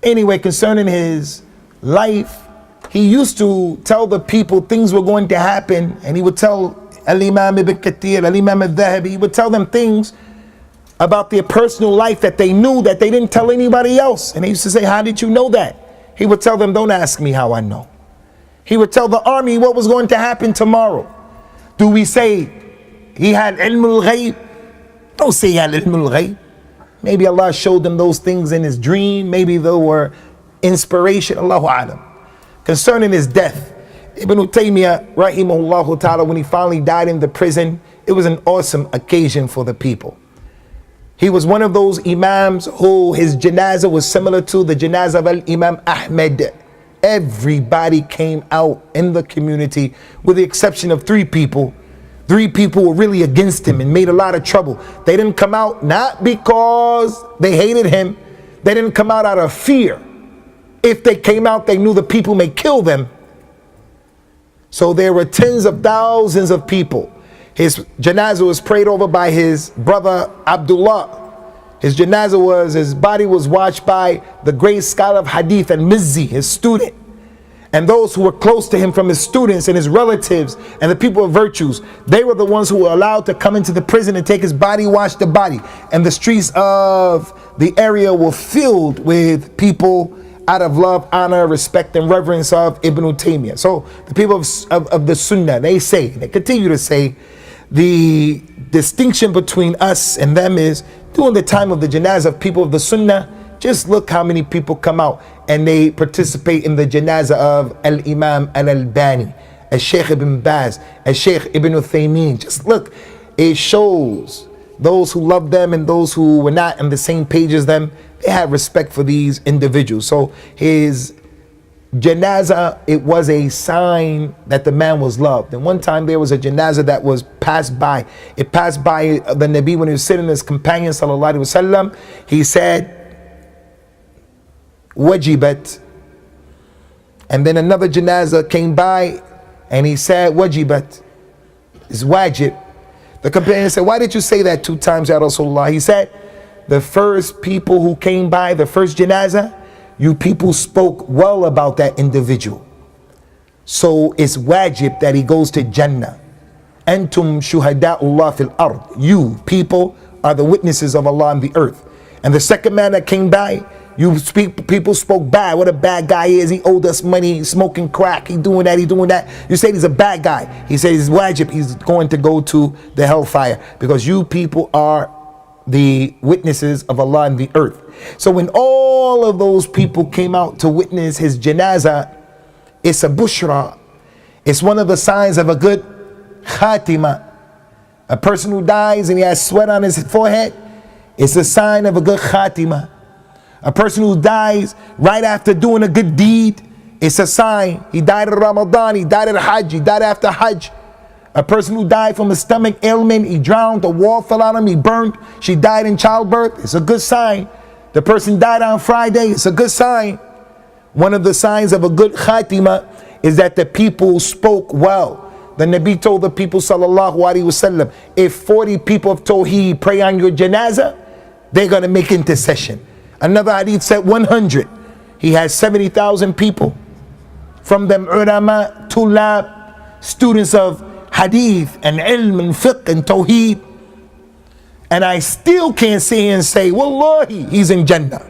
Anyway, concerning his life, he used to tell the people things were going to happen, and he would tell Al-Imam Ibn Kathir, Al-Imam Al-Thahabi, he would tell them things about their personal life that they knew that they didn't tell anybody else. And they used to say, how did you know that? He would tell them, don't ask me how I know. He would tell the army what was going to happen tomorrow. Do we say he had ilm al-ghayb? Don't say he had ilm al-ghayb. Maybe Allah showed them those things in his dream. Maybe they were inspiration. Allahu a'lam. Concerning his death, Ibn Taymiyyah, rahimahullah ta'ala, when he finally died in the prison, it was an awesome occasion for the people. He was one of those imams who his janazah was similar to the janazah of Al-Imam Ahmed. Everybody came out in the community with the exception of 3 people. 3 people were really against him and made a lot of trouble. They didn't come out not because they hated him. They didn't come out of fear. If they came out, they knew the people may kill them. So there were tens of thousands of people. His janazah was prayed over by his brother Abdullah. His his body was watched by the great scholar of hadith and Mizzi, his student. And those who were close to him from his students and his relatives and the people of virtues, they were the ones who were allowed to come into the prison and take his body, wash the body. And the streets of the area were filled with people out of love, honor, respect, and reverence of Ibn Taymiyyah. So the people of the Sunnah, they continue to say, the distinction between us and them is during the time of the janazah of people of the Sunnah, just look how many people come out and they participate in the janazah of Al-Imam Al-Albani, Al-Shaykh Ibn Baz, Al-Shaykh Ibn Uthaymeen. Just look, it shows those who love them and those who were not on the same page as them, they had respect for these individuals. So his janazah, it was a sign that the man was loved. And one time there was a janazah that was passed by. It passed by the Nabi when he was sitting with his companion, sallallahu alaihi wasallam. He said, wajibat. And then another janazah came by and he said, wajibat. It's wajib. The companion said, why did you say that 2 times, Ya Rasulullah? He said, the first people who came by, the first janazah, you people spoke well about that individual. So it's wajib that he goes to Jannah. Antum shuhada'ullah fil ard. You people are the witnesses of Allah on the earth. And the second man that came by, people spoke bad. What a bad guy he is. He owed us money, he's smoking crack, he doing that, he doing that. You say he's a bad guy. He says he's wajib, he's going to go to the hellfire. Because you people are the witnesses of Allah on the earth. So when all of those people came out to witness his janazah, it's a bushra. It's one of the signs of a good khatima. A person who dies and he has sweat on his forehead, it's a sign of a good khatima. A person who dies right after doing a good deed, it's a sign. He died at Ramadan, he died at Hajj, he died after Hajj. A person who died from a stomach ailment, he drowned, the wall fell on him, he burned, she died in childbirth, it's a good sign. The person died on Friday, it's a good sign. One of the signs of a good khatima is that the people spoke well. The Nabi told the people, sallallahu alaihi wasallam, if 40 people of Tawheed pray on your janazah, they're going to make intercession. Another hadith said 100. He had 70,000 people. From them ulama, tulab, students of hadith and ilm and fiqh and tawheed, and I still can't sit here and say, wallahi, he's in Jannah.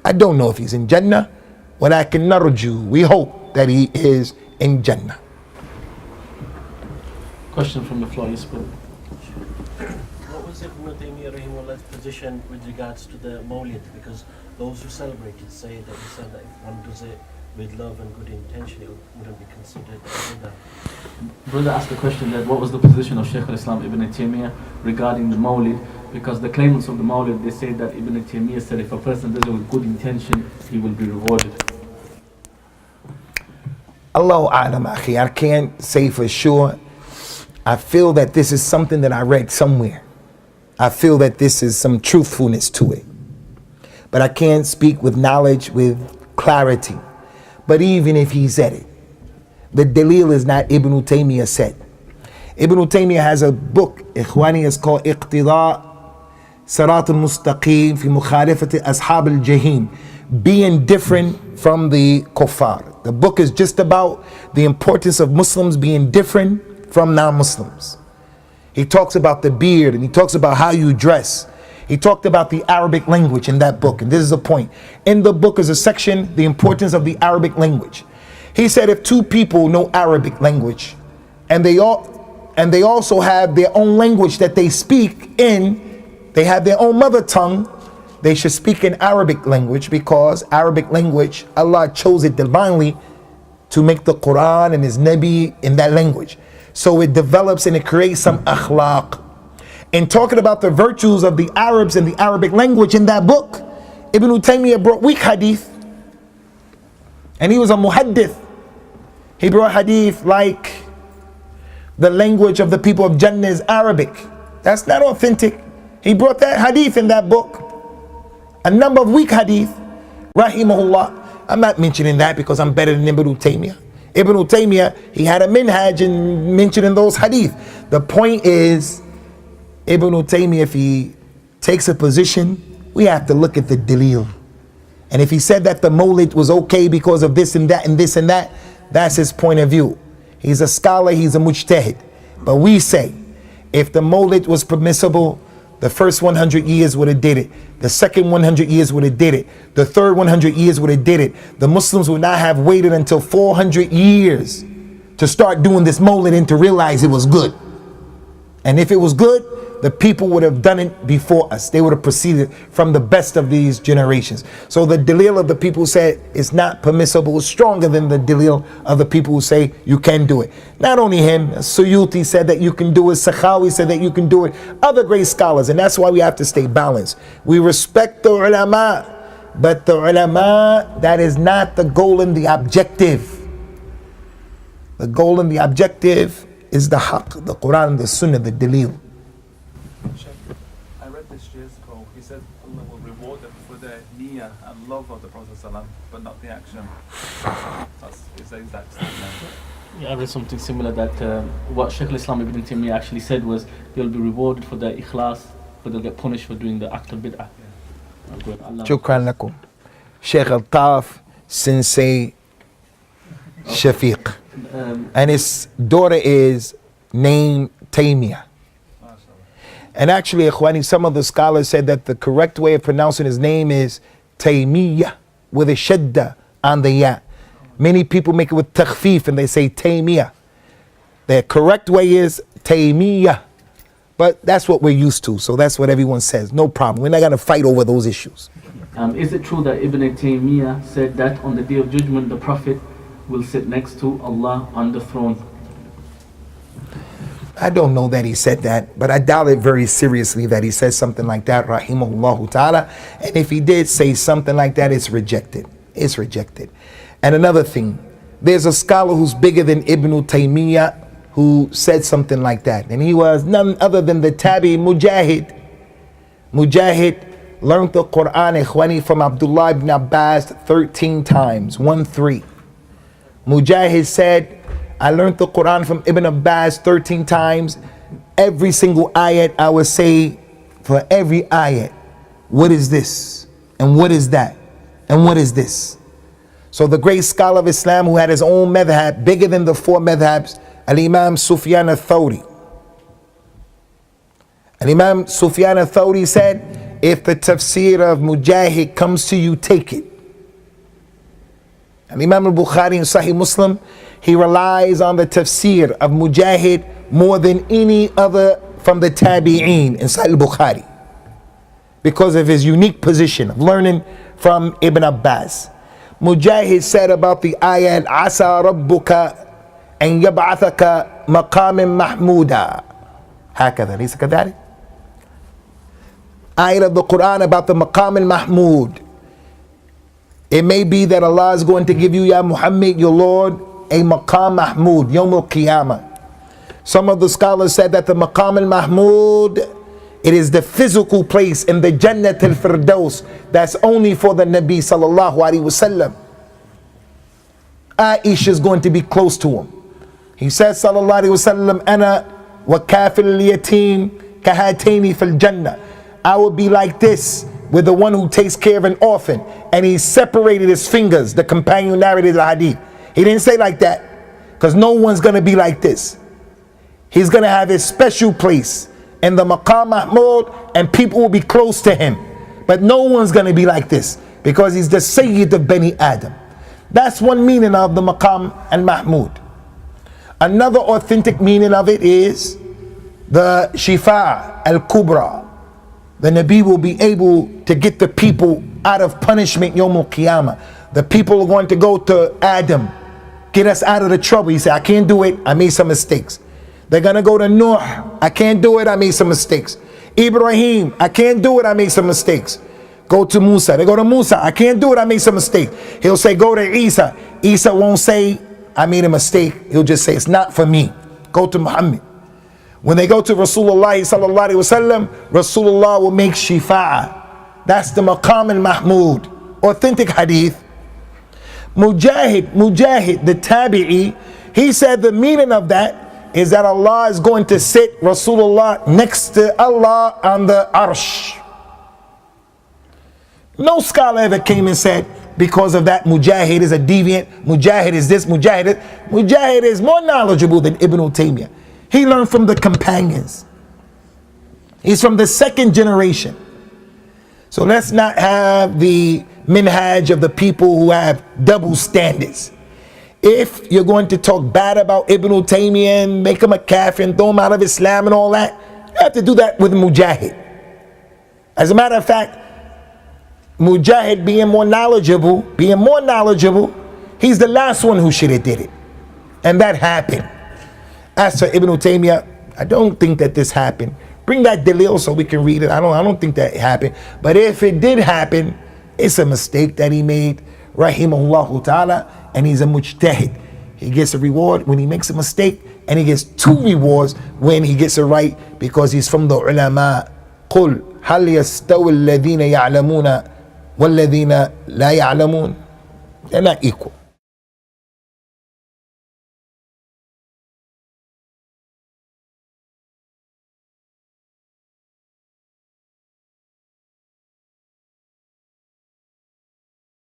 I don't know if he's in Jannah. Walakin narju, we hope that he is in Jannah. Question from the floor, yes, brother. What was Ibn Taymiyyah rahimahullah's position with regards to the Mawlid? Because those who celebrate it say that he said that if one does it with love and good intention, it wouldn't be considered a bid'ah. Brother asked the question that what was the position of Shaykh al-Islam Ibn Taymiyyah regarding the Mawlid, because the claimants of the Mawlid, they say that Ibn Taymiyyah said if a person does it with good intention, he will be rewarded. Allahu a'lam, akhi. I can't say for sure. I feel that this is something that I read somewhere. I feel that this is some truthfulness to it. But I can't speak with knowledge, with clarity. But even if he said it, the dalil is not Ibn Taymiyyah said. Ibn Taymiyyah has a book, Ikhwani, is called Iqtida Sirat al-Mustaqim fi Mukhalifati Ashab al-Jahim, being different from the kuffar. The book is just about the importance of Muslims being different from non-Muslims. He talks about the beard and he talks about how you dress. He talked about the Arabic language in that book, and this is the point. In the book is a section, the importance of the Arabic language. He said if two people know Arabic language and they also have their own language that they speak in, they have their own mother tongue, they should speak in Arabic language, because Arabic language, Allah chose it divinely to make the Quran and His Nabi in that language. So it develops and it creates some akhlaq. In talking about the virtues of the Arabs and the Arabic language in that book, Ibn Taymiyyah brought weak hadith. And he was a muhaddith. He brought hadith like the language of the people of Jannah is Arabic. That's not authentic. He brought that hadith in that book. A number of weak hadith, rahimahullah. I'm not mentioning that because I'm better than Ibn Taymiyyah. Ibn Taymiyyah, he had a minhaj and mentioning those hadith. The point is, Ibn Taymiyyah, if he takes a position, we have to look at the dalil. And if he said that the Mawlid was okay because of this and that and this and that, that's his point of view. He's a scholar, he's a mujtahid. But we say, if the Mawlid was permissible, the first 100 years would have did it. The second 100 years would have did it. The third 100 years would have did it. The Muslims would not have waited until 400 years to start doing this Mawlid and to realize it was good. And if it was good, the people would have done it before us. They would have proceeded from the best of these generations. So the dalil of the people who said it's not permissible is stronger than the dalil of the people who say you can do it. Not only him, Suyuti said that you can do it, Sakhawi said that you can do it, other great scholars, and that's why we have to stay balanced. We respect the ulama, but the ulama, that is not the goal and the objective. The goal and the objective is the haqq, the Quran, the Sunnah, the dalil. I read this years ago. He said Allah will reward them for their niyyah and love of the Prophet ﷺ, but not the action. That's his exact statement. Yeah, I read something similar that what Shaykh al-Islam Ibn Taymiyyah actually said was they'll be rewarded for their ikhlas, but they'll get punished for doing the act of bid'ah. Shukran lakum. Sheikh Al-Taf Sensei Shafiq. And his daughter is named Taymiyyah. And actually, Ikhwani, some of the scholars said that the correct way of pronouncing his name is Taymiyyah, with a shadda on the ya. Many people make it with takhfif and they say Taymiyyah. The correct way is Taymiyyah. But that's what we're used to, so that's what everyone says. No problem. We're not going to fight over those issues. Is it true that Ibn Taymiyyah said that on the Day of Judgment, the Prophet will sit next to Allah on the throne? I don't know that he said that, but I doubt it very seriously that he said something like that, rahimahullah ta'ala. And if he did say something like that, it's rejected. It's rejected. And another thing, there's a scholar who's bigger than Ibn Taymiyyah who said something like that. And he was none other than the Tabi Mujahid. Mujahid learned the Quran, ikhwani, from Abdullah ibn Abbas 13 times, 1-3. Mujahid said, I learned the Quran from Ibn Abbas 13 times. Every single ayat, I would say for every ayat, what is this? And what is that? And what is this? So the great scholar of Islam who had his own madhab, bigger than the four madhabs, Al-Imam Sufyan al-Thawri. Al-Imam Sufyan al-Thawri said, if the tafsir of Mujahid comes to you, take it. And Imam al-Bukhari in Sahih Muslim, he relies on the tafsir of Mujahid more than any other from the Tabi'een in Sahih al-Bukhari, because of his unique position of learning from Ibn Abbas. Mujahid said about the ayat, Asa Rabbuka an yab'athaka maqamin mahmuda. Hakadha, laysa kadhalik? Ayat of the Quran about the maqam al-mahmud. It may be that Allah is going to give you, Ya Muhammad, your Lord, a maqam mahmud, Yawm al-Qiyamah. Some of the scholars said that the maqam al-mahmud, it is the physical place in the Jannat al-Firdaus that's only for the Nabi sallallahu alaihi wasallam. Aisha is going to be close to him. He says sallallahu alaihi wasallam, Ana wa kafil al-yatim kahataini fil Jannah. I will be like this with the one who takes care of an orphan, and he separated his fingers. The companion narrated the hadith. He didn't say like that, because no one's going to be like this. He's going to have his special place in the Maqam Mahmud, and people will be close to him. But no one's going to be like this, because he's the Sayyid of Bani Adam. That's one meaning of the Maqam al-Mahmud. Another authentic meaning of it is the Shifa al-Kubra. The Nabi will be able to get the people out of punishment Yawm al-Qiyamah. The people are going to go to Adam, get us out of the trouble. He said, I can't do it, I made some mistakes. They're going to go to Nuh, I can't do it, I made some mistakes. Ibrahim, I can't do it, I made some mistakes. Go to Musa, they go to Musa, I can't do it, I made some mistakes. He'll say, go to Isa. Isa won't say, I made a mistake. He'll just say, it's not for me. Go to Muhammad. When they go to Rasulullah sallallahu alaihi wasallam, Rasulullah will make shifa'a. That's the maqam al-mahmud. Authentic hadith. Mujahid, the tabi'i, he said the meaning of that is that Allah is going to sit Rasulullah next to Allah on the arsh. No scholar ever came and said, because of that, Mujahid is a deviant, Mujahid is this, Mujahid is more knowledgeable than Ibn Taymiyyah. He learned from the companions. He's from the second generation. So let's not have the minhaj of the people who have double standards. If you're going to talk bad about Ibn Taymiyyah and make him a kafir and throw him out of Islam and all that, you have to do that with Mujahid. As a matter of fact, Mujahid being more knowledgeable, he's the last one who should have did it. And that happened. As for Ibn Taymiyyah, I don't think that this happened. Bring that dalil so we can read it. I don't think that happened. But if it did happen, it's a mistake that he made, rahimahullah ta'ala, and he's a mujtahid. He gets a reward when he makes a mistake, and he gets 2 rewards when he gets it right, because he's from the ulama. قُلْ هَلْ يَسْتَوِ الَّذِينَ يَعْلَمُونَ وَالَّذِينَ لَا يَعْلَمُونَ. They're not equal.